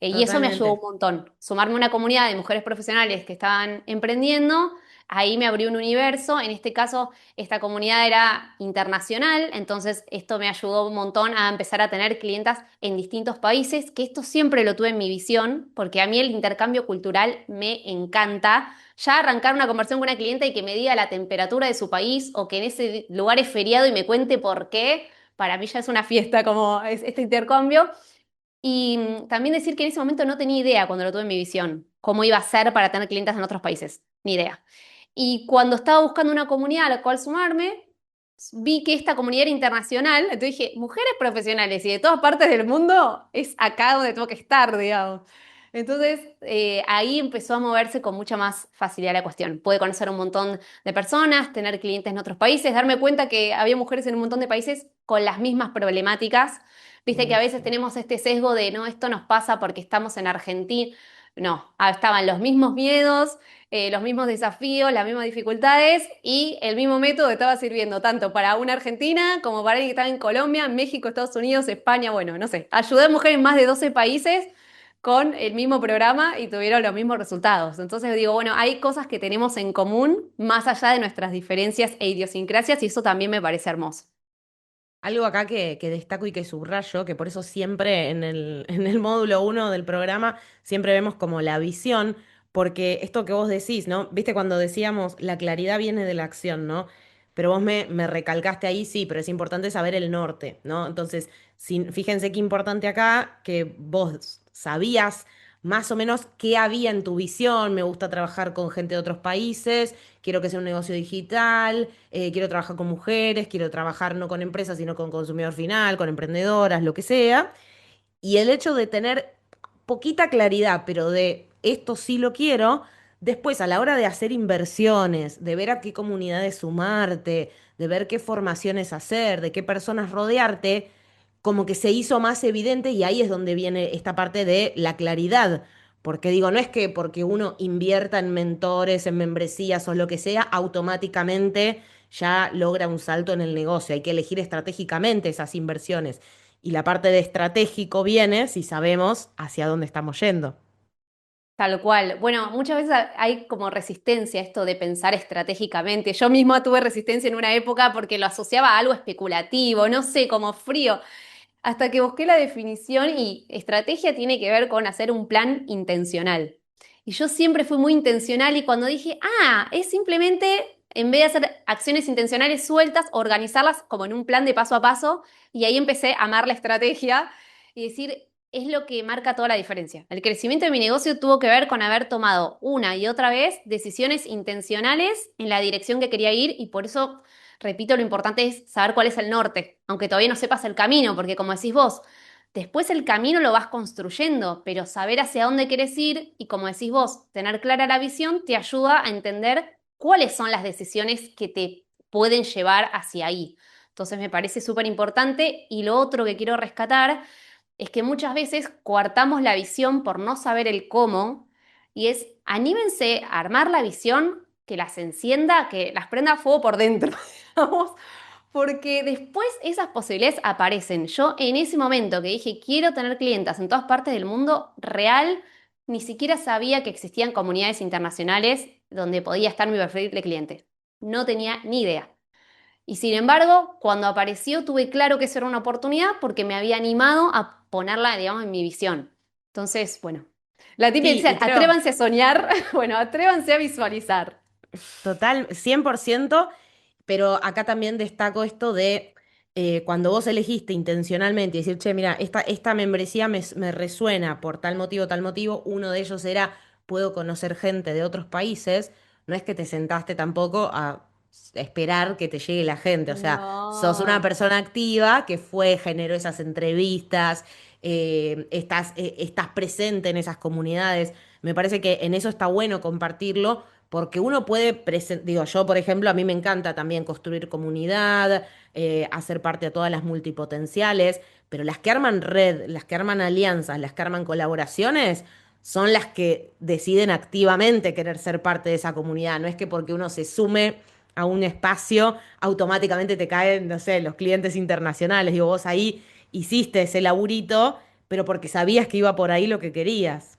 [SPEAKER 2] Y eso me ayudó un
[SPEAKER 1] totalmente.
[SPEAKER 2] montón. Sumarme a una comunidad de mujeres profesionales que estaban emprendiendo, ahí me abrió un universo. En este caso, esta comunidad era internacional, entonces esto me ayudó un montón a empezar a tener clientas en distintos países, que esto siempre lo tuve en mi visión, porque a mí el intercambio cultural me encanta. Ya arrancar una conversación con una clienta y que me diga la temperatura de su país o que en ese lugar es feriado y me cuente por qué, para mí ya es una fiesta como es este intercambio. Y también decir que en ese momento no tenía idea cuando lo tuve en mi visión, cómo iba a ser para tener clientes en otros países, ni idea. Y cuando estaba buscando una comunidad a la cual sumarme, vi que esta comunidad era internacional, entonces dije, mujeres profesionales y de todas partes del mundo, es acá donde tengo que estar, digamos. Entonces, ahí empezó a moverse con mucha más facilidad la cuestión. Pude conocer un montón de personas, tener clientes en otros países, darme cuenta que había mujeres en un montón de países con las mismas problemáticas. Viste que a veces
[SPEAKER 1] Buenísimo.
[SPEAKER 2] tenemos este sesgo de, no, esto nos pasa porque estamos en Argentina. No, estaban los mismos miedos, los mismos desafíos, las mismas dificultades y el mismo método estaba sirviendo tanto para una Argentina como para alguien que estaba en Colombia, México, Estados Unidos, España, bueno, no sé. Ayudé a mujeres en más de 12 países con el mismo programa y tuvieron los mismos resultados. Entonces digo, bueno, hay cosas que tenemos en común más allá de nuestras diferencias e idiosincrasias y eso también me parece hermoso.
[SPEAKER 1] Algo acá que destaco y que subrayo, que por eso siempre en el módulo uno del programa siempre vemos como la visión, porque esto que vos decís, ¿no? Viste cuando decíamos la claridad viene de la acción, ¿no? Pero vos me recalcaste ahí, sí, pero es importante saber el norte, ¿no? Entonces, fíjense qué importante acá que vos sabías más o menos qué había en tu visión, me gusta trabajar con gente de otros países, quiero que sea un negocio digital, quiero trabajar con mujeres, quiero trabajar no con empresas, sino con consumidor final, con emprendedoras, lo que sea. Y el hecho de tener poquita claridad, pero de esto sí lo quiero, después a la hora de hacer inversiones, de ver a qué comunidades sumarte, de ver qué formaciones hacer, de qué personas rodearte, como que se hizo más evidente y ahí es donde viene esta parte de la claridad. Porque digo, no es que porque uno invierta en mentores, en membresías o lo que sea, automáticamente ya logra un salto en el negocio. Hay que elegir estratégicamente esas inversiones. Y la parte de estratégico viene si sabemos hacia dónde estamos yendo.
[SPEAKER 2] Tal cual. Bueno, muchas veces hay como resistencia a esto de pensar estratégicamente. Yo misma tuve resistencia en una época porque lo asociaba a algo especulativo, no sé, como frío. Hasta que busqué la definición y estrategia tiene que ver con hacer un plan intencional. Y yo siempre fui muy intencional y cuando dije, es simplemente, en vez de hacer acciones intencionales sueltas, organizarlas como en un plan de paso a paso, y ahí empecé a amar la estrategia y decir, es lo que marca toda la diferencia. El crecimiento de mi negocio tuvo que ver con haber tomado una y otra vez decisiones intencionales en la dirección que quería ir y por eso repito, lo importante es saber cuál es el norte, aunque todavía no sepas el camino, porque como decís vos, después el camino lo vas construyendo, pero saber hacia dónde quieres ir y como decís vos, tener clara la visión te ayuda a entender cuáles son las decisiones que te pueden llevar hacia ahí. Entonces me parece súper importante y lo otro que quiero rescatar es que muchas veces coartamos la visión por no saber el cómo y es anímense a armar la visión que las encienda, que las prenda a fuego por dentro, digamos, porque después esas posibilidades aparecen. Yo en ese momento que dije quiero tener clientas en todas partes del mundo, real, ni siquiera sabía que existían comunidades internacionales donde podía estar mi perfil de cliente. No tenía ni idea. Y sin embargo, cuando apareció, tuve claro que eso era una oportunidad porque me había animado a ponerla, digamos, en mi visión. Entonces, bueno, la típica
[SPEAKER 1] Sí,
[SPEAKER 2] dice,
[SPEAKER 1] y creo,
[SPEAKER 2] atrévanse a soñar, bueno, atrévanse a visualizar.
[SPEAKER 1] total, 100%, pero acá también destaco esto de cuando vos elegiste intencionalmente y decir, che, mira, esta membresía me resuena por tal motivo, uno de ellos era, puedo conocer gente de otros países, no es que te sentaste tampoco a esperar que te llegue la gente, o sea, sos una
[SPEAKER 2] No.
[SPEAKER 1] persona activa que fue, generó esas entrevistas, estás presente en esas comunidades, me parece que en eso está bueno compartirlo porque uno puede, digo, yo por ejemplo, a mí me encanta también construir comunidad, hacer parte de todas las multipotenciales, pero las que arman red, las que arman alianzas, las que arman colaboraciones, son las que deciden activamente querer ser parte de esa comunidad. No es que porque uno se sume a un espacio, automáticamente te caen, no sé, los clientes internacionales. Digo, vos ahí hiciste ese laburito, pero porque sabías que iba por ahí lo que querías.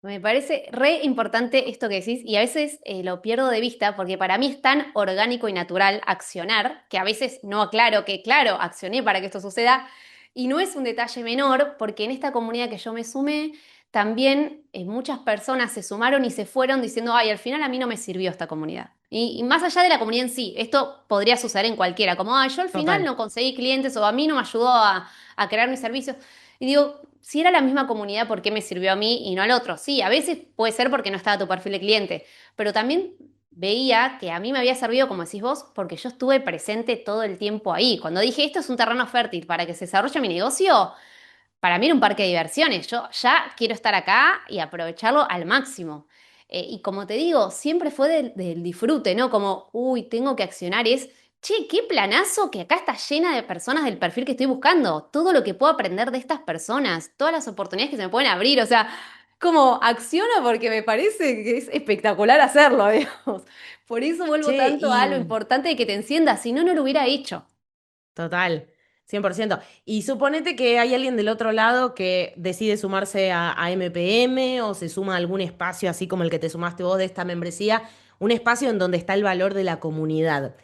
[SPEAKER 2] Me parece re importante esto que decís y a veces lo pierdo de vista porque para mí es tan orgánico y natural accionar que a veces no aclaro que, claro, accioné para que esto suceda y no es un detalle menor porque en esta comunidad que yo me sumé también muchas personas se sumaron y se fueron diciendo, ay, al final a mí no me sirvió esta comunidad. Y más allá de la comunidad en sí, esto podría suceder en cualquiera, como, ay, yo al final
[SPEAKER 1] Total.
[SPEAKER 2] no conseguí clientes o a mí no me ayudó a crear mis servicios. Y digo, si era la misma comunidad, ¿por qué me sirvió a mí y no al otro? Sí, a veces puede ser porque no estaba tu perfil de cliente, pero también veía que a mí me había servido, como decís vos, porque yo estuve presente todo el tiempo ahí. Cuando dije, esto es un terreno fértil para que se desarrolle mi negocio, para mí era un parque de diversiones. Yo ya quiero estar acá y aprovecharlo al máximo. Y como te digo, siempre fue del disfrute, ¿no? Como, uy, tengo que accionar es, che, qué planazo que acá está llena de personas del perfil que estoy buscando. Todo lo que puedo aprender de estas personas, todas las oportunidades que se me pueden abrir. O sea, Como acciona porque me parece que es espectacular hacerlo, digamos. Por eso vuelvo
[SPEAKER 1] Che,
[SPEAKER 2] tanto a lo importante de que te enciendas, si no, no lo hubiera hecho.
[SPEAKER 1] total, 100%. Y suponete que hay alguien del otro lado que decide sumarse a MPM o se suma a algún espacio así como el que te sumaste vos de esta membresía, un espacio en donde está el valor de la comunidad.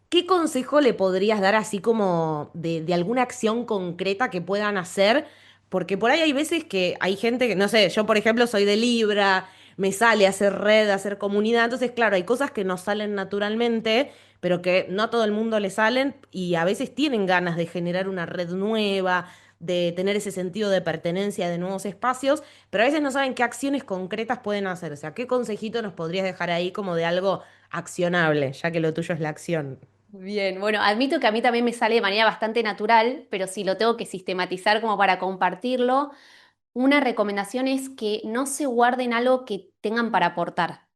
[SPEAKER 1] ¿Qué consejo le podrías dar así como de alguna acción concreta que puedan hacer? Porque por ahí hay veces que hay gente que, no sé, yo por ejemplo soy de Libra, me sale hacer red, hacer comunidad, entonces claro, hay cosas que nos salen naturalmente, pero que no a todo el mundo le salen y a veces tienen ganas de generar una red nueva, de tener ese sentido de pertenencia de nuevos espacios, pero a veces no saben qué acciones concretas pueden hacer. O sea, ¿qué consejito nos podrías dejar ahí como de algo accionable, ya que lo tuyo es la acción?
[SPEAKER 2] Bien, bueno, admito que a mí también me sale de manera bastante natural, pero si lo tengo que sistematizar como para compartirlo, una recomendación es que no se guarden algo que tengan para aportar.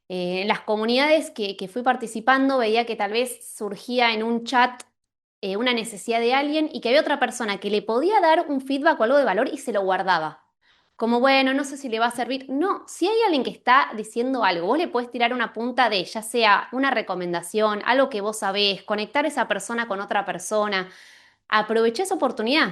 [SPEAKER 2] En las comunidades que fui participando veía que tal vez surgía en un chat una necesidad de alguien y que había otra persona que le podía dar un feedback o algo de valor y se lo guardaba. Como, bueno, no sé si le va a servir. No, si hay alguien que está diciendo algo, vos le podés tirar una punta de, ya sea una recomendación, algo que vos sabés, conectar esa persona con otra persona. Aproveché esa oportunidad.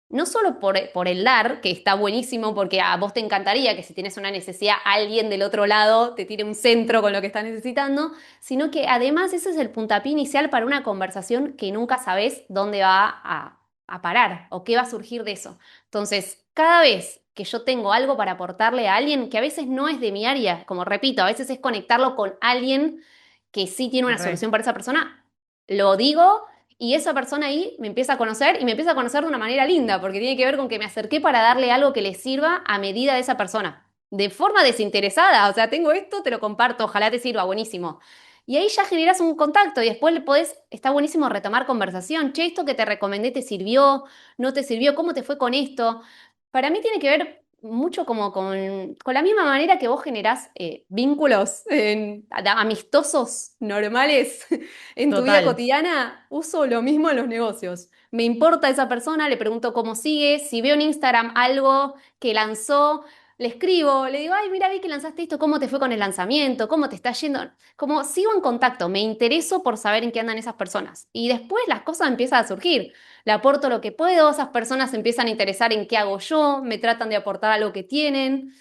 [SPEAKER 2] No solo por el dar, que está buenísimo porque a vos te encantaría que si tienes una necesidad, alguien del otro lado te tire un centro con lo que estás necesitando, sino que además ese es el puntapié inicial para una conversación que nunca sabés dónde va a parar o qué va a surgir de eso. Entonces, cada vez que yo tengo algo para aportarle a alguien, que a veces no es de mi área, como repito, a veces es conectarlo con alguien que sí tiene una
[SPEAKER 1] Re.
[SPEAKER 2] solución para esa persona, lo digo y esa persona ahí me empieza a conocer y me empieza a conocer de una manera linda, porque tiene que ver con que me acerqué para darle algo que le sirva a medida de esa persona. De forma desinteresada, o sea, tengo esto, te lo comparto, ojalá te sirva, buenísimo. Y ahí ya generas un contacto y después le podés, está buenísimo retomar conversación. Che, esto que te recomendé te sirvió, no te sirvió, ¿cómo te fue con esto? Para mí tiene que ver mucho como con la misma manera que vos generás vínculos amistosos, normales, en tu vida
[SPEAKER 1] Total.
[SPEAKER 2] cotidiana, uso lo mismo en los negocios. Me importa esa persona, le pregunto cómo sigue, si veo en Instagram algo que lanzó, le escribo, le digo, ay, mira, vi que lanzaste esto, ¿cómo te fue con el lanzamiento? ¿Cómo te está yendo? Como sigo en contacto, me intereso por saber en qué andan esas personas. Y después las cosas empiezan a surgir. Le aporto lo que puedo, esas personas se empiezan a interesar en qué hago yo, me tratan de aportar algo que tienen.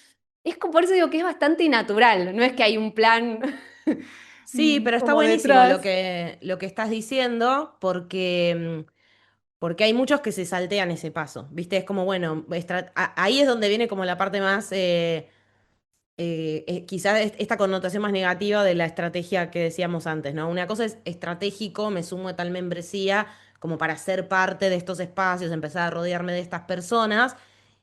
[SPEAKER 2] Es como, por eso digo que es bastante natural, no es que hay un plan
[SPEAKER 1] Sí, pero está
[SPEAKER 2] como
[SPEAKER 1] buenísimo
[SPEAKER 2] detrás.
[SPEAKER 1] lo que estás diciendo, porque, porque hay muchos que se saltean ese paso, ¿viste? Es como, bueno, ahí es donde viene como la parte más, quizás esta connotación más negativa de la estrategia que decíamos antes, ¿no? Una cosa es estratégico, me sumo a tal membresía como para ser parte de estos espacios, empezar a rodearme de estas personas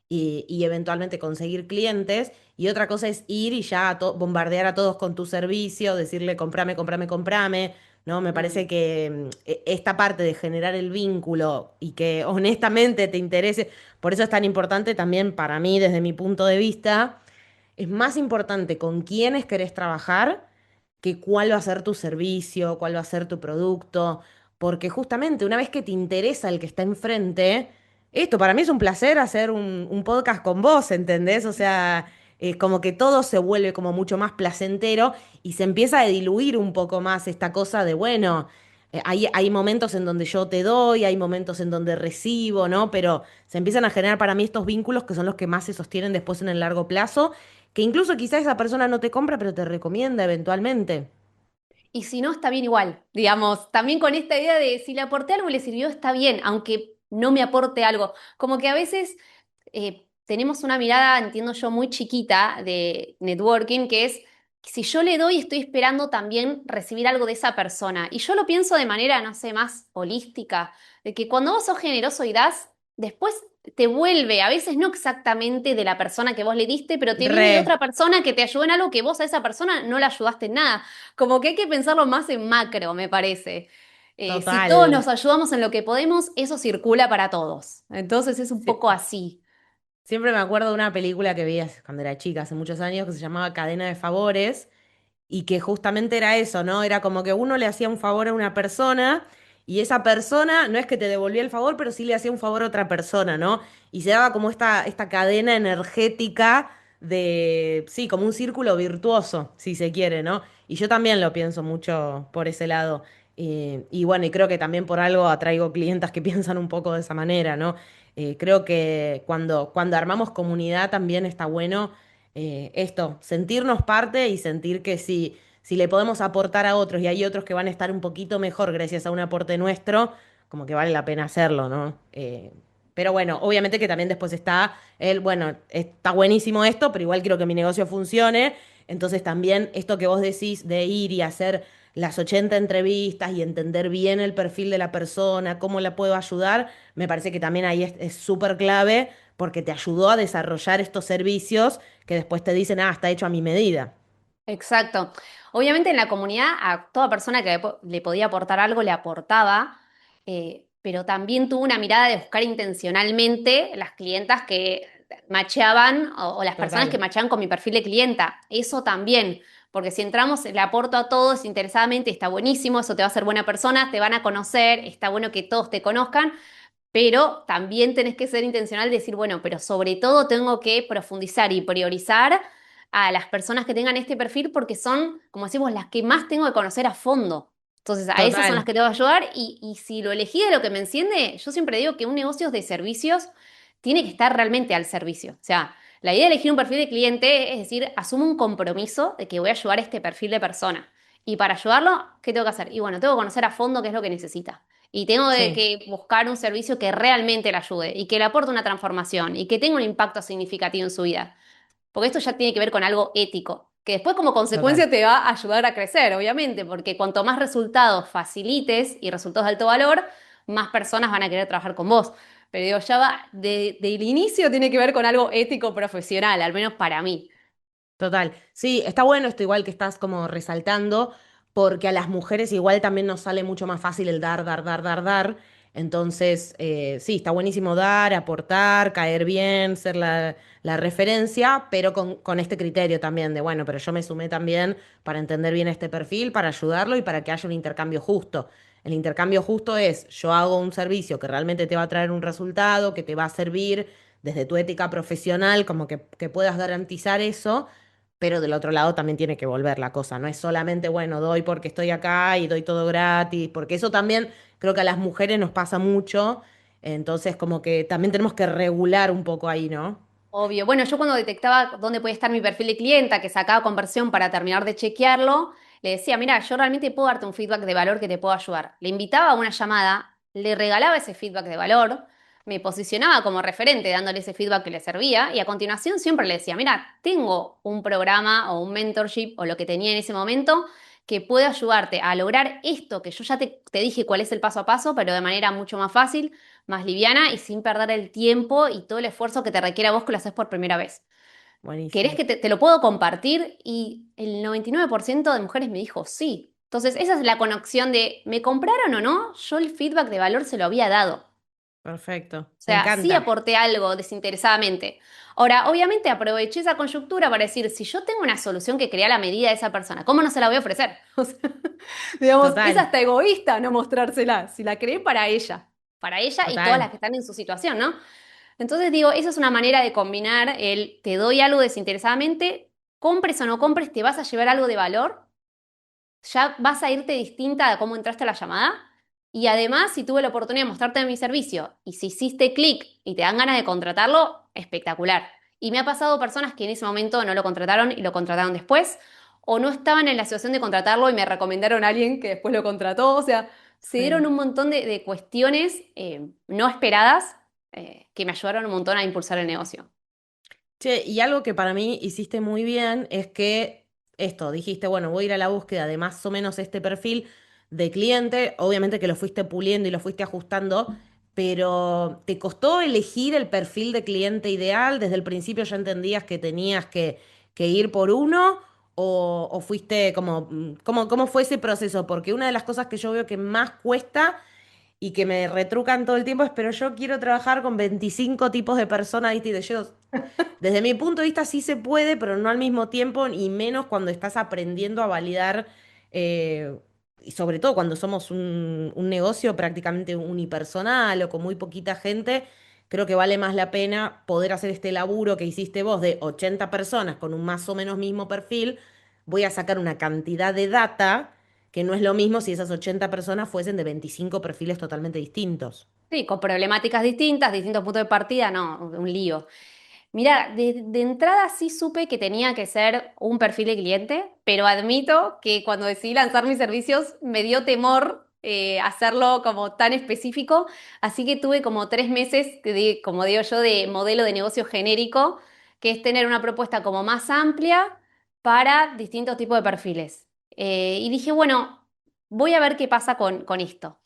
[SPEAKER 1] y eventualmente conseguir clientes. Y otra cosa es ir y ya bombardear a todos con tu servicio, decirle comprame, comprame, comprame. ¿No? Me
[SPEAKER 2] Mm.
[SPEAKER 1] parece que esta parte de generar el vínculo y que honestamente te interese, por eso es tan importante también para mí, desde mi punto de vista, es más importante con quiénes querés trabajar que cuál va a ser tu servicio, cuál va a ser tu producto, porque justamente una vez que te interesa el que está enfrente, esto para mí es un placer hacer un podcast con vos, ¿entendés? O sea, como que todo se vuelve como mucho más placentero y se empieza a diluir un poco más esta cosa de, bueno, hay momentos en donde yo te doy, hay momentos en donde recibo, ¿no? Pero se empiezan a generar para mí estos vínculos que son los que más se sostienen después en el largo plazo, que incluso quizás esa persona no te compra, pero te recomienda eventualmente.
[SPEAKER 2] Y si no, está bien igual, digamos, también con esta idea de si le aporté algo y le sirvió, está bien, aunque no me aporte algo. Como que a veces tenemos una mirada, entiendo yo, muy chiquita de networking, que es, si yo le doy, estoy esperando también recibir algo de esa persona. Y yo lo pienso de manera, no sé, más holística, de que cuando vos sos generoso y das, después te vuelve, a veces no exactamente de la persona que vos le diste, pero te viene de otra
[SPEAKER 1] Re,
[SPEAKER 2] persona que te ayudó en algo que vos a esa persona no le ayudaste en nada. Como que hay que pensarlo más en macro, me parece. Si todos
[SPEAKER 1] total.
[SPEAKER 2] nos ayudamos en lo que podemos, eso circula para todos. Entonces es un
[SPEAKER 1] Sí.
[SPEAKER 2] poco así.
[SPEAKER 1] Siempre me acuerdo de una película que vi cuando era chica, hace muchos años, que se llamaba Cadena de Favores, y que justamente era eso, ¿no? Era como que uno le hacía un favor a una persona y esa persona no es que te devolvía el favor, pero sí le hacía un favor a otra persona, ¿no? Y se daba como esta cadena energética sí, como un círculo virtuoso, si se quiere, ¿no? Y yo también lo pienso mucho por ese lado. Y bueno, y creo que también por algo atraigo clientas que piensan un poco de esa manera, ¿no? Creo que cuando armamos comunidad también está bueno esto, sentirnos parte y sentir que si le podemos aportar a otros y hay otros que van a estar un poquito mejor gracias a un aporte nuestro, como que vale la pena hacerlo, ¿no? Pero bueno, obviamente que también después está bueno, está buenísimo esto, pero igual quiero que mi negocio funcione. Entonces también esto que vos decís de ir y hacer las 80 entrevistas y entender bien el perfil de la persona, cómo la puedo ayudar, me parece que también ahí es súper clave porque te ayudó a desarrollar estos servicios que después te dicen, ah, está hecho a mi medida.
[SPEAKER 2] Exacto. Obviamente en la comunidad a toda persona que le podía aportar algo le aportaba, pero también tuvo una mirada de buscar intencionalmente las clientas que macheaban o las personas que
[SPEAKER 1] Total,
[SPEAKER 2] macheaban con mi perfil de clienta. Eso también, porque si entramos, le aporto a todos interesadamente, está buenísimo, eso te va a hacer buena persona, te van a conocer, está bueno que todos te conozcan, pero también tenés que ser intencional de decir, bueno, pero sobre todo tengo que profundizar y priorizar a las personas que tengan este perfil porque son, como decimos, las que más tengo que conocer a fondo. Entonces, a esas son las
[SPEAKER 1] total,
[SPEAKER 2] que te voy a ayudar y si lo elegí de lo que me enciende, yo siempre digo que un negocio de servicios tiene que estar realmente al servicio. O sea, la idea de elegir un perfil de cliente es decir, asumo un compromiso de que voy a ayudar a este perfil de persona. Y para ayudarlo, ¿qué tengo que hacer? Y bueno, tengo que conocer a fondo qué es lo que necesita. Y tengo
[SPEAKER 1] sí,
[SPEAKER 2] que buscar un servicio que realmente le ayude y que le aporte una transformación y que tenga un impacto significativo en su vida. Porque esto ya tiene que ver con algo ético, que después como
[SPEAKER 1] total.
[SPEAKER 2] consecuencia te va a ayudar a crecer, obviamente, porque cuanto más resultados facilites y resultados de alto valor, más personas van a querer trabajar con vos. Pero digo, ya va, del inicio tiene que ver con algo ético profesional, al menos para mí.
[SPEAKER 1] Total. Sí, está bueno esto igual que estás como resaltando, porque a las mujeres igual también nos sale mucho más fácil el dar, dar, dar, dar, dar. Entonces, sí, está buenísimo dar, aportar, caer bien, ser la referencia, pero con este criterio también de, bueno, pero yo me sumé también para entender bien este perfil, para ayudarlo y para que haya un intercambio justo. El intercambio justo es, yo hago un servicio que realmente te va a traer un resultado, que te va a servir desde tu ética profesional, como que puedas garantizar eso, pero del otro lado también tiene que volver la cosa. No es solamente, bueno, doy porque estoy acá y doy todo gratis, porque eso también creo que a las mujeres nos pasa mucho. Entonces, como que también tenemos que regular un poco ahí, ¿no?
[SPEAKER 2] Obvio. Bueno, yo cuando detectaba dónde puede estar mi perfil de clienta, que sacaba conversión para terminar de chequearlo, le decía, mira, yo realmente puedo darte un feedback de valor que te puedo ayudar. Le invitaba a una llamada, le regalaba ese feedback de valor, me posicionaba como referente dándole ese feedback que le servía y a continuación siempre le decía, mira, tengo un programa o un mentorship o lo que tenía en ese momento que puede ayudarte a lograr esto que yo ya te dije cuál es el paso a paso, pero de manera mucho más fácil, más liviana y sin perder el tiempo y todo el esfuerzo que te requiere a vos que lo haces por primera vez. ¿Querés
[SPEAKER 1] Buenísimo.
[SPEAKER 2] que te lo puedo compartir? Y el 99% de mujeres me dijo sí. Entonces, esa es la conexión de, ¿me compraron o no? Yo el feedback de valor se lo había dado.
[SPEAKER 1] Perfecto.
[SPEAKER 2] O
[SPEAKER 1] Me
[SPEAKER 2] sea, sí
[SPEAKER 1] encanta.
[SPEAKER 2] aporté algo desinteresadamente. Ahora, obviamente aproveché esa coyuntura para decir, si yo tengo una solución que crea la medida de esa persona, ¿cómo no se la voy a ofrecer? O sea, digamos, es
[SPEAKER 1] Total,
[SPEAKER 2] hasta egoísta no mostrársela, si la creé para ella y todas las
[SPEAKER 1] total.
[SPEAKER 2] que están en su situación, ¿no? Entonces digo, esa es una manera de combinar el te doy algo desinteresadamente, compres o no compres, te vas a llevar algo de valor, ya vas a irte distinta de cómo entraste a la llamada. Y además, si tuve la oportunidad de mostrarte mi servicio y si hiciste clic y te dan ganas de contratarlo, espectacular. Y me ha pasado personas que en ese momento no lo contrataron y lo contrataron después, o no estaban en la situación de contratarlo y me recomendaron a alguien que después lo contrató. O sea, se dieron
[SPEAKER 1] Sí.
[SPEAKER 2] un montón de cuestiones no esperadas que me ayudaron un montón a impulsar el negocio.
[SPEAKER 1] Che, y algo que para mí hiciste muy bien es que esto, dijiste, bueno, voy a ir a la búsqueda de más o menos este perfil de cliente, obviamente que lo fuiste puliendo y lo fuiste ajustando, pero ¿te costó elegir el perfil de cliente ideal? ¿Desde el principio ya entendías que tenías que ir por uno? ¿O fuiste como, cómo fue ese proceso? Porque una de las cosas que yo veo que más cuesta y que me retrucan todo el tiempo es, pero yo quiero trabajar con 25 tipos de personas distintas. Desde mi punto de vista sí se puede, pero no al mismo tiempo y menos cuando estás aprendiendo a validar, y sobre todo cuando somos un negocio prácticamente unipersonal o con muy poquita gente, creo que vale más la pena poder hacer este laburo que hiciste vos de 80 personas con un más o menos mismo perfil. Voy a sacar una cantidad de data que no es lo mismo si esas 80 personas fuesen de 25 perfiles totalmente distintos.
[SPEAKER 2] Sí, con problemáticas distintas, distintos puntos de partida, no, un lío. Mira, de entrada sí supe que tenía que ser un perfil de cliente, pero admito que cuando decidí lanzar mis servicios me dio temor hacerlo como tan específico, así que tuve como 3 meses, como digo yo, de modelo de negocio genérico, que es tener una propuesta como más amplia para distintos tipos de perfiles. Y dije, bueno, voy a ver qué pasa con esto.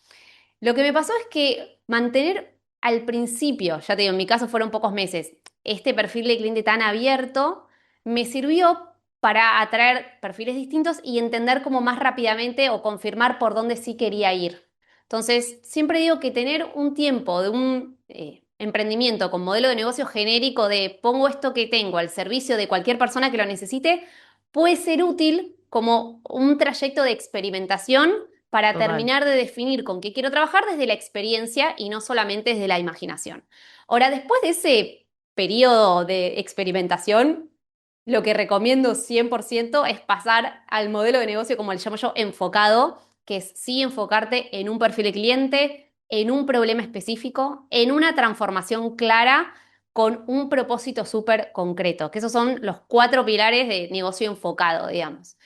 [SPEAKER 2] Lo que me pasó es que mantener al principio, ya te digo, en mi caso fueron pocos meses, este perfil de cliente tan abierto me sirvió para atraer perfiles distintos y entender cómo más rápidamente o confirmar por dónde sí quería ir. Entonces, siempre digo que tener un tiempo de un emprendimiento con modelo de negocio genérico de pongo esto que tengo al servicio de cualquier persona que lo necesite, puede ser útil como un trayecto de experimentación para
[SPEAKER 1] Total.
[SPEAKER 2] terminar de definir con qué quiero trabajar desde la experiencia y no solamente desde la imaginación. Ahora, después de ese periodo de experimentación, lo que recomiendo 100% es pasar al modelo de negocio, como le llamo yo, enfocado, que es sí enfocarte en un perfil de cliente, en un problema específico, en una transformación clara con un propósito súper concreto, que esos son los 4 pilares de negocio enfocado, digamos.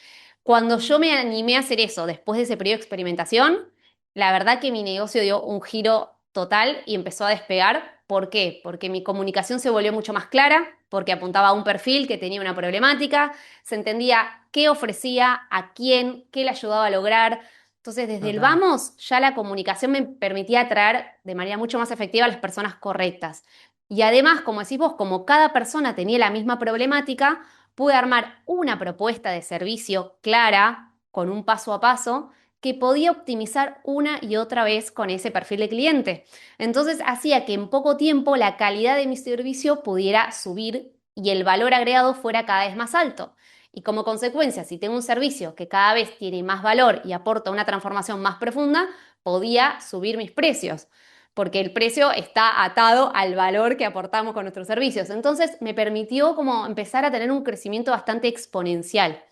[SPEAKER 2] Cuando yo me animé a hacer eso, después de ese periodo de experimentación, la verdad que mi negocio dio un giro total y empezó a despegar. ¿Por qué? Porque mi comunicación se volvió mucho más clara, porque apuntaba a un perfil que tenía una problemática, se entendía qué ofrecía, a quién, qué le ayudaba a lograr. Entonces, desde el
[SPEAKER 1] Total.
[SPEAKER 2] vamos, ya la comunicación me permitía atraer de manera mucho más efectiva a las personas correctas. Y además, como decís vos, como cada persona tenía la misma problemática, pude armar una propuesta de servicio clara, con un paso a paso, que podía optimizar una y otra vez con ese perfil de cliente. Entonces hacía que en poco tiempo la calidad de mi servicio pudiera subir y el valor agregado fuera cada vez más alto. Y como consecuencia, si tengo un servicio que cada vez tiene más valor y aporta una transformación más profunda, podía subir mis precios porque el precio está atado al valor que aportamos con nuestros servicios. Entonces me permitió como empezar a tener un crecimiento bastante exponencial.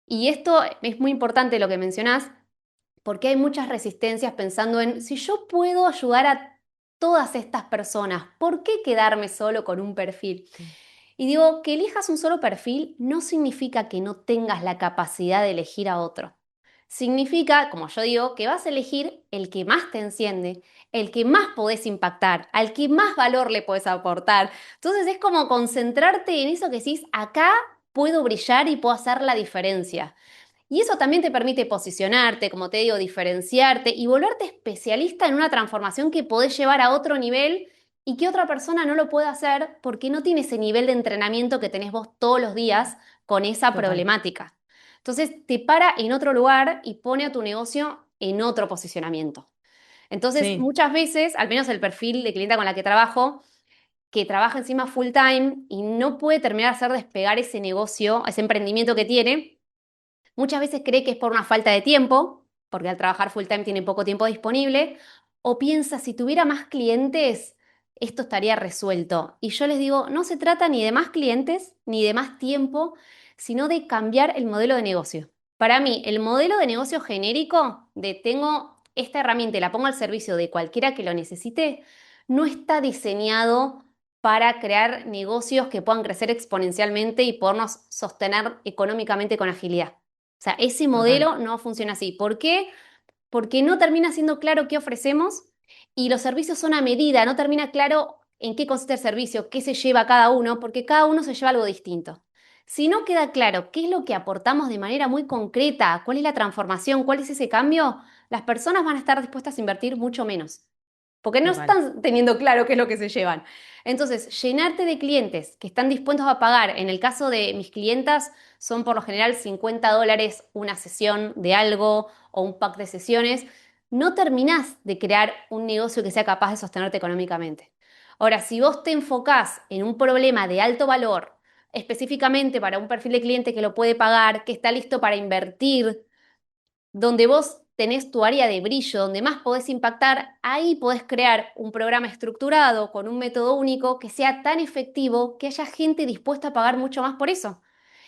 [SPEAKER 2] Y esto es muy importante lo que mencionás, porque hay muchas resistencias pensando en si yo puedo ayudar a todas estas personas, ¿por qué quedarme solo con un perfil? Y digo, que elijas un solo perfil no significa que no tengas la capacidad de elegir a otro. Significa, como yo digo, que vas a elegir el que más te enciende, el que más podés impactar, al que más valor le podés aportar. Entonces es como concentrarte en eso que decís, acá puedo brillar y puedo hacer la diferencia. Y eso también te permite posicionarte, como te digo, diferenciarte y volverte especialista en una transformación que podés llevar a otro nivel y que otra persona no lo puede hacer porque no tiene ese nivel de entrenamiento que tenés vos todos los días con esa
[SPEAKER 1] Total.
[SPEAKER 2] problemática. Entonces te para en otro lugar y pone a tu negocio en otro posicionamiento. Entonces,
[SPEAKER 1] Sí.
[SPEAKER 2] muchas veces, al menos el perfil de clienta con la que trabajo, que trabaja encima full time y no puede terminar de hacer despegar ese negocio, ese emprendimiento que tiene. Muchas veces cree que es por una falta de tiempo, porque al trabajar full time tiene poco tiempo disponible, o piensa, si tuviera más clientes, esto estaría resuelto. Y yo les digo, no se trata ni de más clientes, ni de más tiempo, sino de cambiar el modelo de negocio. Para mí, el modelo de negocio genérico de tengo esta herramienta y la pongo al servicio de cualquiera que lo necesite, no está diseñado para crear negocios que puedan crecer exponencialmente y podernos sostener económicamente con agilidad. O sea, ese
[SPEAKER 1] Total.
[SPEAKER 2] modelo no funciona así. ¿Por qué? Porque no termina siendo claro qué ofrecemos y los servicios son a medida, no termina claro en qué consiste el servicio, qué se lleva cada uno, porque cada uno se lleva algo distinto. Si no queda claro qué es lo que aportamos de manera muy concreta, cuál es la transformación, cuál es ese cambio, las personas van a estar dispuestas a invertir mucho menos porque no
[SPEAKER 1] Total.
[SPEAKER 2] están teniendo claro qué es lo que se llevan. Entonces, llenarte de clientes que están dispuestos a pagar, en el caso de mis clientas, son por lo general $50 una sesión de algo o un pack de sesiones, no terminás de crear un negocio que sea capaz de sostenerte económicamente. Ahora, si vos te enfocás en un problema de alto valor, específicamente para un perfil de cliente que lo puede pagar, que está listo para invertir, donde vos tenés tu área de brillo, donde más podés impactar, ahí podés crear un programa estructurado con un método único que sea tan efectivo que haya gente dispuesta a pagar mucho más por eso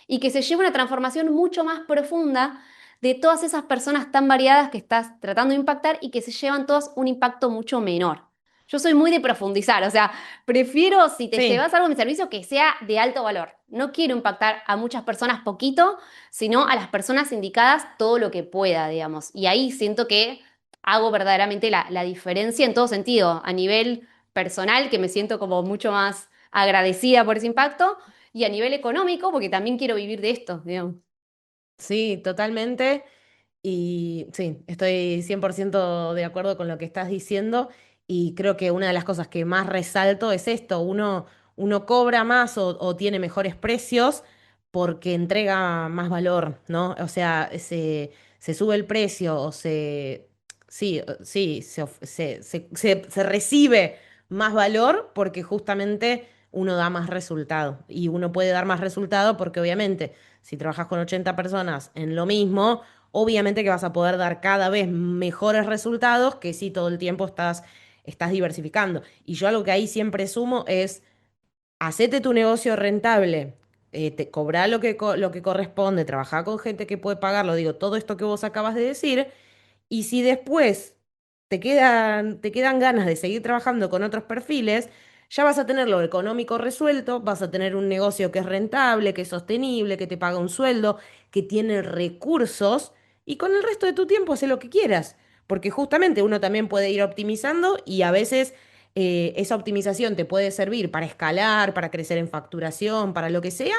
[SPEAKER 2] y que se lleve una transformación mucho más profunda de todas esas personas tan variadas que estás tratando de impactar y que se llevan todas un impacto mucho menor. Yo soy muy de profundizar, o sea, prefiero si te
[SPEAKER 1] Sí.
[SPEAKER 2] llevas algo a mi servicio que sea de alto valor. No quiero impactar a muchas personas poquito, sino a las personas indicadas todo lo que pueda, digamos. Y ahí siento que hago verdaderamente la diferencia en todo sentido, a nivel personal, que me siento como mucho más agradecida por ese impacto, y a nivel económico, porque también quiero vivir de esto, digamos.
[SPEAKER 1] Sí, totalmente. Y sí, estoy 100% de acuerdo con lo que estás diciendo y creo que una de las cosas que más resalto es esto, uno cobra más o tiene mejores precios porque entrega más valor, ¿no? O sea, se sube el precio o sí, se recibe más valor porque justamente uno da más resultado y uno puede dar más resultado porque obviamente si trabajas con 80 personas en lo mismo, obviamente que vas a poder dar cada vez mejores resultados que si todo el tiempo estás diversificando. Y yo algo que ahí siempre sumo es, hacete tu negocio rentable, cobrá lo que corresponde, trabajá con gente que puede pagarlo, digo, todo esto que vos acabas de decir, y si después te quedan ganas de seguir trabajando con otros perfiles, ya vas a tener lo económico resuelto, vas a tener un negocio que es rentable, que es sostenible, que te paga un sueldo, que tiene recursos y con el resto de tu tiempo haz lo que quieras. Porque justamente uno también puede ir optimizando y a veces esa optimización te puede servir para escalar, para crecer en facturación, para lo que sea,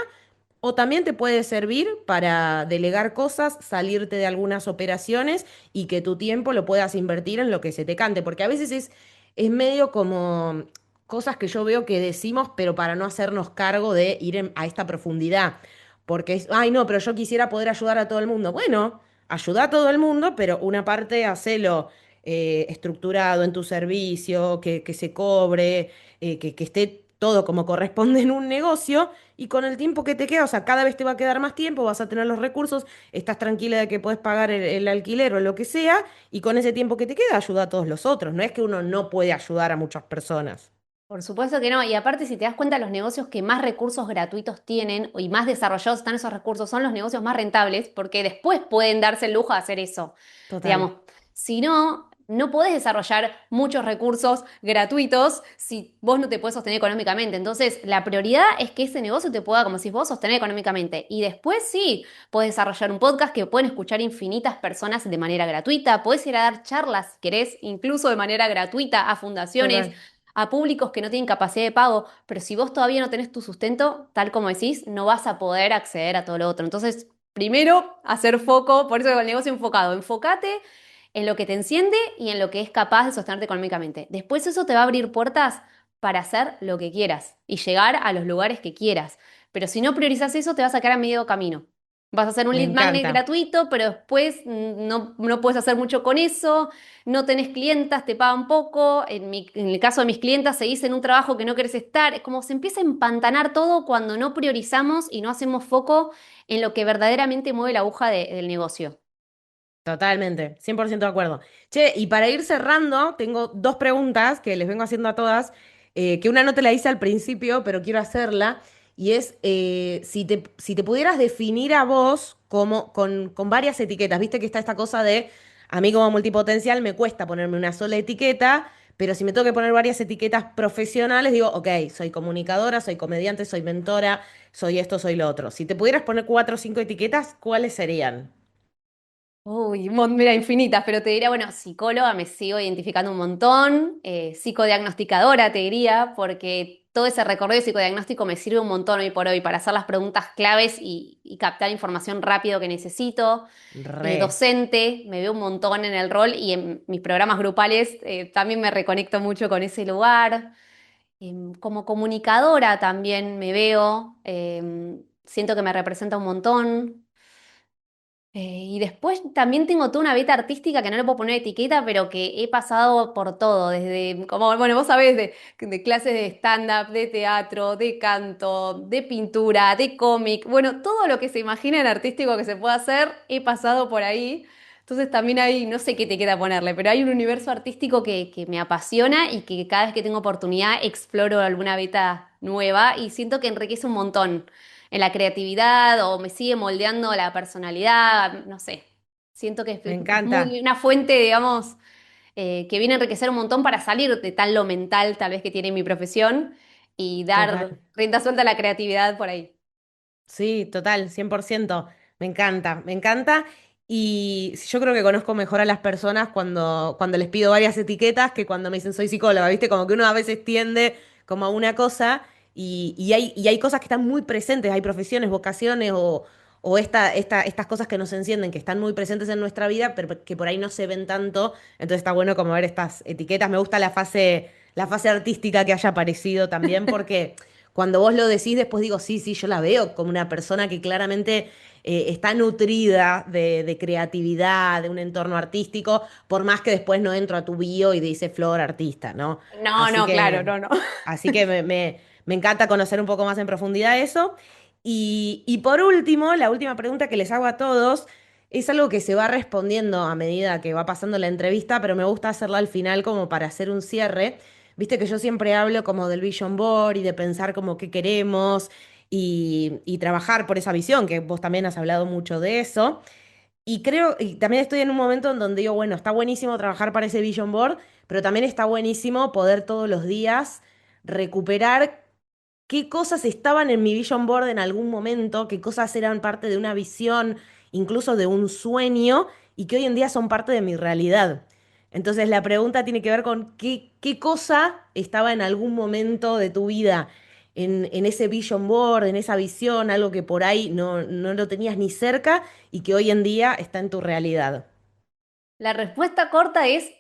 [SPEAKER 1] o también te puede servir para delegar cosas, salirte de algunas operaciones y que tu tiempo lo puedas invertir en lo que se te cante. Porque a veces es medio como cosas que yo veo que decimos, pero para no hacernos cargo de ir a esta profundidad. Porque es, ay, no, pero yo quisiera poder ayudar a todo el mundo. Bueno, ayuda a todo el mundo, pero una parte hacelo estructurado en tu servicio, que se cobre, que esté todo como corresponde en un negocio y con el tiempo que te queda, o sea, cada vez te va a quedar más tiempo, vas a tener los recursos, estás tranquila de que puedes pagar el alquiler o lo que sea, y con ese tiempo que te queda ayuda a todos los otros. No es que uno no puede ayudar a muchas personas.
[SPEAKER 2] Por supuesto que no. Y aparte, si te das cuenta, los negocios que más recursos gratuitos tienen y más desarrollados están esos recursos son los negocios más rentables porque después pueden darse el lujo de hacer eso.
[SPEAKER 1] Total.
[SPEAKER 2] Digamos, si no, no podés desarrollar muchos recursos gratuitos si vos no te podés sostener económicamente. Entonces, la prioridad es que ese negocio te pueda, como si vos, sostener económicamente. Y después sí, podés desarrollar un podcast que pueden escuchar infinitas personas de manera gratuita. Podés ir a dar charlas, si querés, incluso de manera gratuita a fundaciones,
[SPEAKER 1] Total.
[SPEAKER 2] a públicos que no tienen capacidad de pago, pero si vos todavía no tenés tu sustento, tal como decís, no vas a poder acceder a todo lo otro. Entonces, primero, hacer foco, por eso digo el negocio enfocado, enfócate en lo que te enciende y en lo que es capaz de sostenerte económicamente. Después eso te va a abrir puertas para hacer lo que quieras y llegar a los lugares que quieras. Pero si no priorizas eso, te vas a quedar a medio camino. Vas a hacer un
[SPEAKER 1] Me
[SPEAKER 2] lead magnet
[SPEAKER 1] encanta.
[SPEAKER 2] gratuito, pero después no puedes hacer mucho con eso, no tenés clientas, te pagan poco, en el caso de mis clientas seguís en un trabajo que no querés estar, es como se empieza a empantanar todo cuando no priorizamos y no hacemos foco en lo que verdaderamente mueve la aguja del negocio.
[SPEAKER 1] Totalmente, 100% de acuerdo. Che, y para ir cerrando, tengo dos preguntas que les vengo haciendo a todas, que una no te la hice al principio, pero quiero hacerla, y es si te pudieras definir a vos como con varias etiquetas, viste que está esta cosa de, a mí como multipotencial me cuesta ponerme una sola etiqueta, pero si me tengo que poner varias etiquetas profesionales, digo, ok, soy comunicadora, soy comediante, soy mentora, soy esto, soy lo otro. Si te pudieras poner cuatro o cinco etiquetas, ¿cuáles serían?
[SPEAKER 2] Uy, mira, infinitas, pero te diría, bueno, psicóloga me sigo identificando un montón, psicodiagnosticadora te diría, porque todo ese recorrido psicodiagnóstico me sirve un montón hoy por hoy para hacer las preguntas claves y captar información rápido que necesito.
[SPEAKER 1] Re.
[SPEAKER 2] Docente, me veo un montón en el rol y en mis programas grupales también me reconecto mucho con ese lugar. Como comunicadora también me veo, siento que me representa un montón. Y después también tengo toda una beta artística que no le puedo poner etiqueta, pero que he pasado por todo, desde, como, bueno, vos sabés, de clases de stand-up, de teatro, de canto, de pintura, de cómic, bueno, todo lo que se imagina en artístico que se pueda hacer, he pasado por ahí. Entonces también hay, no sé qué te queda ponerle, pero hay un universo artístico que me apasiona y que cada vez que tengo oportunidad exploro alguna beta nueva y siento que enriquece un montón en la creatividad o me sigue moldeando la personalidad, no sé. Siento que
[SPEAKER 1] Me
[SPEAKER 2] es muy
[SPEAKER 1] encanta,
[SPEAKER 2] una fuente, digamos, que viene a enriquecer un montón para salir de tal lo mental tal vez que tiene mi profesión y dar
[SPEAKER 1] total.
[SPEAKER 2] rienda suelta a la creatividad por ahí.
[SPEAKER 1] Sí, total, 100%. Me encanta, me encanta. Y yo creo que conozco mejor a las personas cuando les pido varias etiquetas que cuando me dicen soy psicóloga, ¿viste? Como que uno a veces tiende como a una cosa y hay cosas que están muy presentes, hay profesiones, vocaciones o estas cosas que nos encienden, que están muy presentes en nuestra vida, pero que por ahí no se ven tanto. Entonces está bueno como ver estas etiquetas. Me gusta la fase artística que haya aparecido también, porque cuando vos lo decís, después digo, sí, sí, yo la veo como una persona que claramente está nutrida de creatividad, de un entorno artístico, por más que después no entro a tu bio y dice Flor artista, ¿no?
[SPEAKER 2] No,
[SPEAKER 1] Así
[SPEAKER 2] no, claro,
[SPEAKER 1] que,
[SPEAKER 2] no, no.
[SPEAKER 1] así que me encanta conocer un poco más en profundidad eso. Y por último, la última pregunta que les hago a todos es algo que se va respondiendo a medida que va pasando la entrevista, pero me gusta hacerla al final como para hacer un cierre. Viste que yo siempre hablo como del vision board y de pensar como qué queremos y trabajar por esa visión, que vos también has hablado mucho de eso. Y creo, y también estoy en un momento en donde digo, bueno, está buenísimo trabajar para ese vision board, pero también está buenísimo poder todos los días recuperar qué cosas estaban en mi vision board en algún momento, qué cosas eran parte de una visión, incluso de un sueño, y que hoy en día son parte de mi realidad. Entonces la pregunta tiene que ver con qué cosa estaba en algún momento de tu vida, en ese vision board, en esa visión, algo que por ahí no lo tenías ni cerca y que hoy en día está en tu realidad.
[SPEAKER 2] La respuesta corta es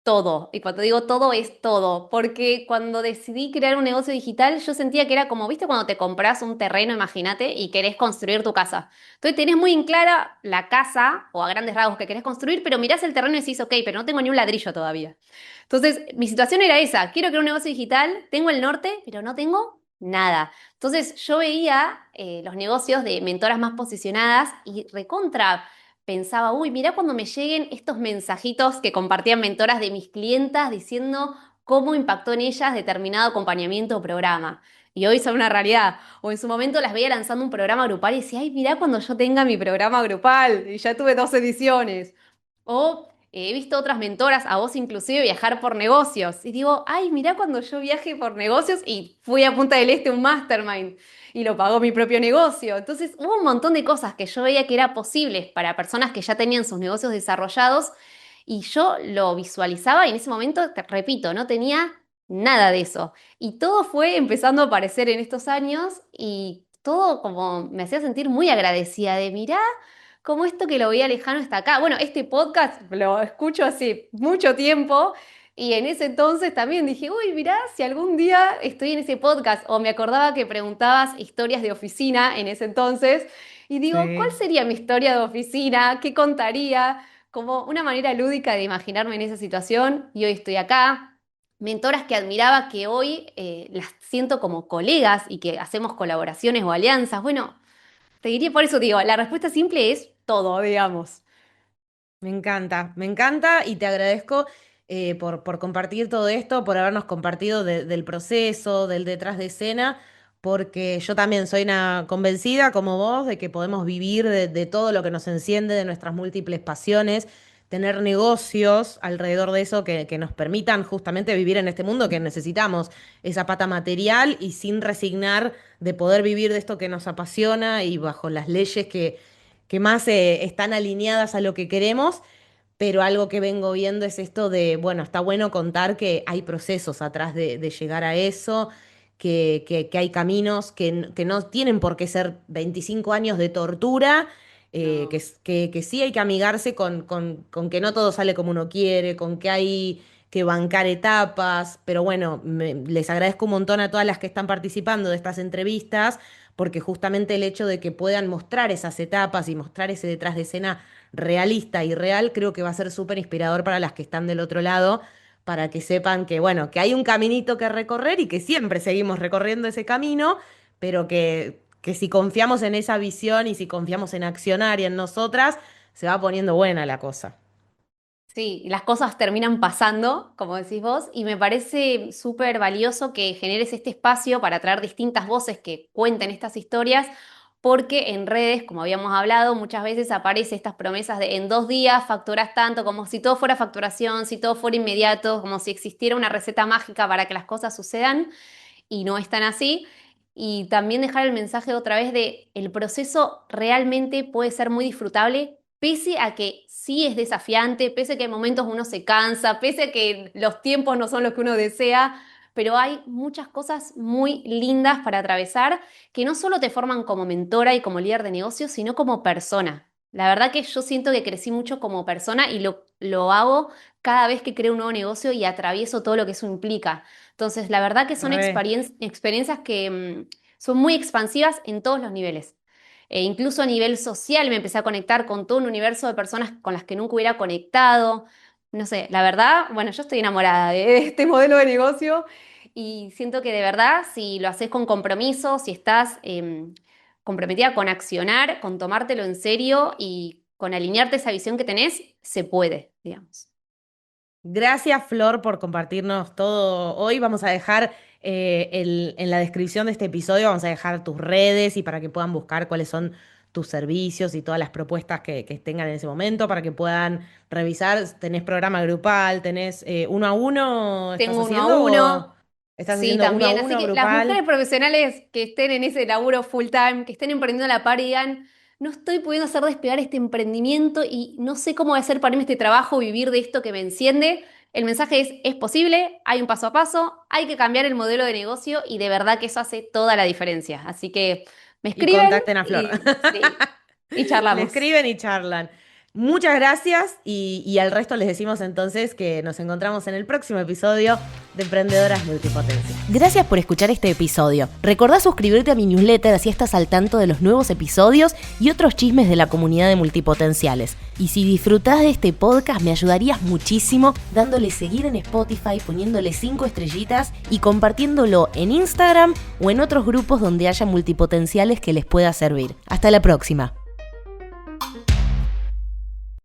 [SPEAKER 2] todo. Y cuando digo todo, es todo. Porque cuando decidí crear un negocio digital, yo sentía que era como, ¿viste? Cuando te compras un terreno, imagínate, y querés construir tu casa. Entonces tenés muy en clara la casa, o a grandes rasgos que querés construir, pero mirás el terreno y decís, ok, pero no tengo ni un ladrillo todavía. Entonces, mi situación era esa. Quiero crear un negocio digital, tengo el norte, pero no tengo nada. Entonces, yo veía los negocios de mentoras más posicionadas y recontra pensaba, uy, mirá cuando me lleguen estos mensajitos que compartían mentoras de mis clientas diciendo cómo impactó en ellas determinado acompañamiento o programa. Y hoy son una realidad. O en su momento las veía lanzando un programa grupal y decía, ay, mirá cuando yo tenga mi programa grupal y ya tuve 2 ediciones. O he visto otras mentoras, a vos inclusive, viajar por negocios. Y digo, ay, mirá cuando yo viaje por negocios y fui a Punta del Este a un mastermind y lo pagó mi propio negocio. Entonces hubo un montón de cosas que yo veía que era posibles para personas que ya tenían sus negocios desarrollados y yo lo visualizaba y en ese momento, te repito, no tenía nada de eso. Y todo fue empezando a aparecer en estos años y todo como me hacía sentir muy agradecida de mirá como esto que lo veía lejano está acá. Bueno, este podcast lo escucho hace mucho tiempo y en ese entonces también dije, uy, mirá, si algún día estoy en ese podcast o me acordaba que preguntabas historias de oficina en ese entonces y digo, ¿cuál
[SPEAKER 1] Sí.
[SPEAKER 2] sería mi historia de oficina? ¿Qué contaría? Como una manera lúdica de imaginarme en esa situación y hoy estoy acá. Mentoras que admiraba que hoy las siento como colegas y que hacemos colaboraciones o alianzas. Bueno, te diría por eso, digo, la respuesta simple es todo, digamos.
[SPEAKER 1] Me encanta y te agradezco por compartir todo esto, por habernos compartido del proceso, del detrás de escena, porque yo también soy una convencida como vos de que podemos vivir de todo lo que nos enciende, de nuestras múltiples pasiones, tener negocios alrededor de eso que nos permitan justamente vivir en este mundo que necesitamos, esa pata material y sin resignar de poder vivir de esto que nos apasiona y bajo las leyes que más están alineadas a lo que queremos, pero algo que vengo viendo es esto de, bueno, está bueno contar que hay procesos atrás de llegar a eso, que hay caminos que no tienen por qué ser 25 años de tortura,
[SPEAKER 2] No.
[SPEAKER 1] que sí hay que amigarse con que no todo sale como uno quiere, con que hay que bancar etapas, pero bueno, les agradezco un montón a todas las que están participando de estas entrevistas, porque justamente el hecho de que puedan mostrar esas etapas y mostrar ese detrás de escena realista y real, creo que va a ser súper inspirador para las que están del otro lado, para que sepan que, bueno, que hay un caminito que recorrer y que siempre seguimos recorriendo ese camino, pero que si confiamos en esa visión y si confiamos en accionar y en nosotras, se va poniendo buena la cosa.
[SPEAKER 2] Sí, las cosas terminan pasando, como decís vos, y me parece súper valioso que generes este espacio para traer distintas voces que cuenten estas historias, porque en redes, como habíamos hablado, muchas veces aparecen estas promesas de en 2 días facturas tanto, como si todo fuera facturación, si todo fuera inmediato, como si existiera una receta mágica para que las cosas sucedan y no es tan así. Y también dejar el mensaje otra vez de el proceso realmente puede ser muy disfrutable, pese a que sí es desafiante, pese a que en momentos uno se cansa, pese a que los tiempos no son los que uno desea, pero hay muchas cosas muy lindas para atravesar que no solo te forman como mentora y como líder de negocios, sino como persona. La verdad que yo siento que crecí mucho como persona y lo hago cada vez que creo un nuevo negocio y atravieso todo lo que eso implica. Entonces, la verdad que son
[SPEAKER 1] Re.
[SPEAKER 2] experiencias que son muy expansivas en todos los niveles. Incluso a nivel social me empecé a conectar con todo un universo de personas con las que nunca hubiera conectado. No sé, la verdad, bueno, yo estoy enamorada de este modelo de negocio y siento que de verdad, si lo haces con compromiso, si estás comprometida con accionar, con tomártelo en serio y con alinearte a esa visión que tenés, se puede, digamos.
[SPEAKER 1] Gracias, Flor, por compartirnos todo hoy. Vamos a dejar en la descripción de este episodio, vamos a dejar tus redes y para que puedan buscar cuáles son tus servicios y todas las propuestas que tengan en ese momento, para que puedan revisar. ¿Tenés programa grupal? ¿Tenés uno a uno? ¿Estás
[SPEAKER 2] Tengo uno a
[SPEAKER 1] haciendo o
[SPEAKER 2] uno.
[SPEAKER 1] estás
[SPEAKER 2] Sí,
[SPEAKER 1] haciendo uno a
[SPEAKER 2] también. Así
[SPEAKER 1] uno
[SPEAKER 2] que las
[SPEAKER 1] grupal?
[SPEAKER 2] mujeres profesionales que estén en ese laburo full time, que estén emprendiendo a la par y digan, no estoy pudiendo hacer despegar este emprendimiento y no sé cómo voy a hacer para irme a este trabajo, vivir de esto que me enciende. El mensaje es posible, hay un paso a paso, hay que cambiar el modelo de negocio y de verdad que eso hace toda la diferencia. Así que me
[SPEAKER 1] Y
[SPEAKER 2] escriben
[SPEAKER 1] contacten a Flor.
[SPEAKER 2] y sí, y
[SPEAKER 1] Le
[SPEAKER 2] charlamos.
[SPEAKER 1] escriben y charlan. Muchas gracias y al resto les decimos entonces que nos encontramos en el próximo episodio de Emprendedoras Multipotencia.
[SPEAKER 3] Gracias por escuchar este episodio. Recordá suscribirte a mi newsletter, así estás al tanto de los nuevos episodios y otros chismes de la comunidad de multipotenciales. Y si disfrutás de este podcast, me ayudarías muchísimo dándole seguir en Spotify, poniéndole 5 estrellitas y compartiéndolo en Instagram o en otros grupos donde haya multipotenciales que les pueda servir. Hasta la próxima.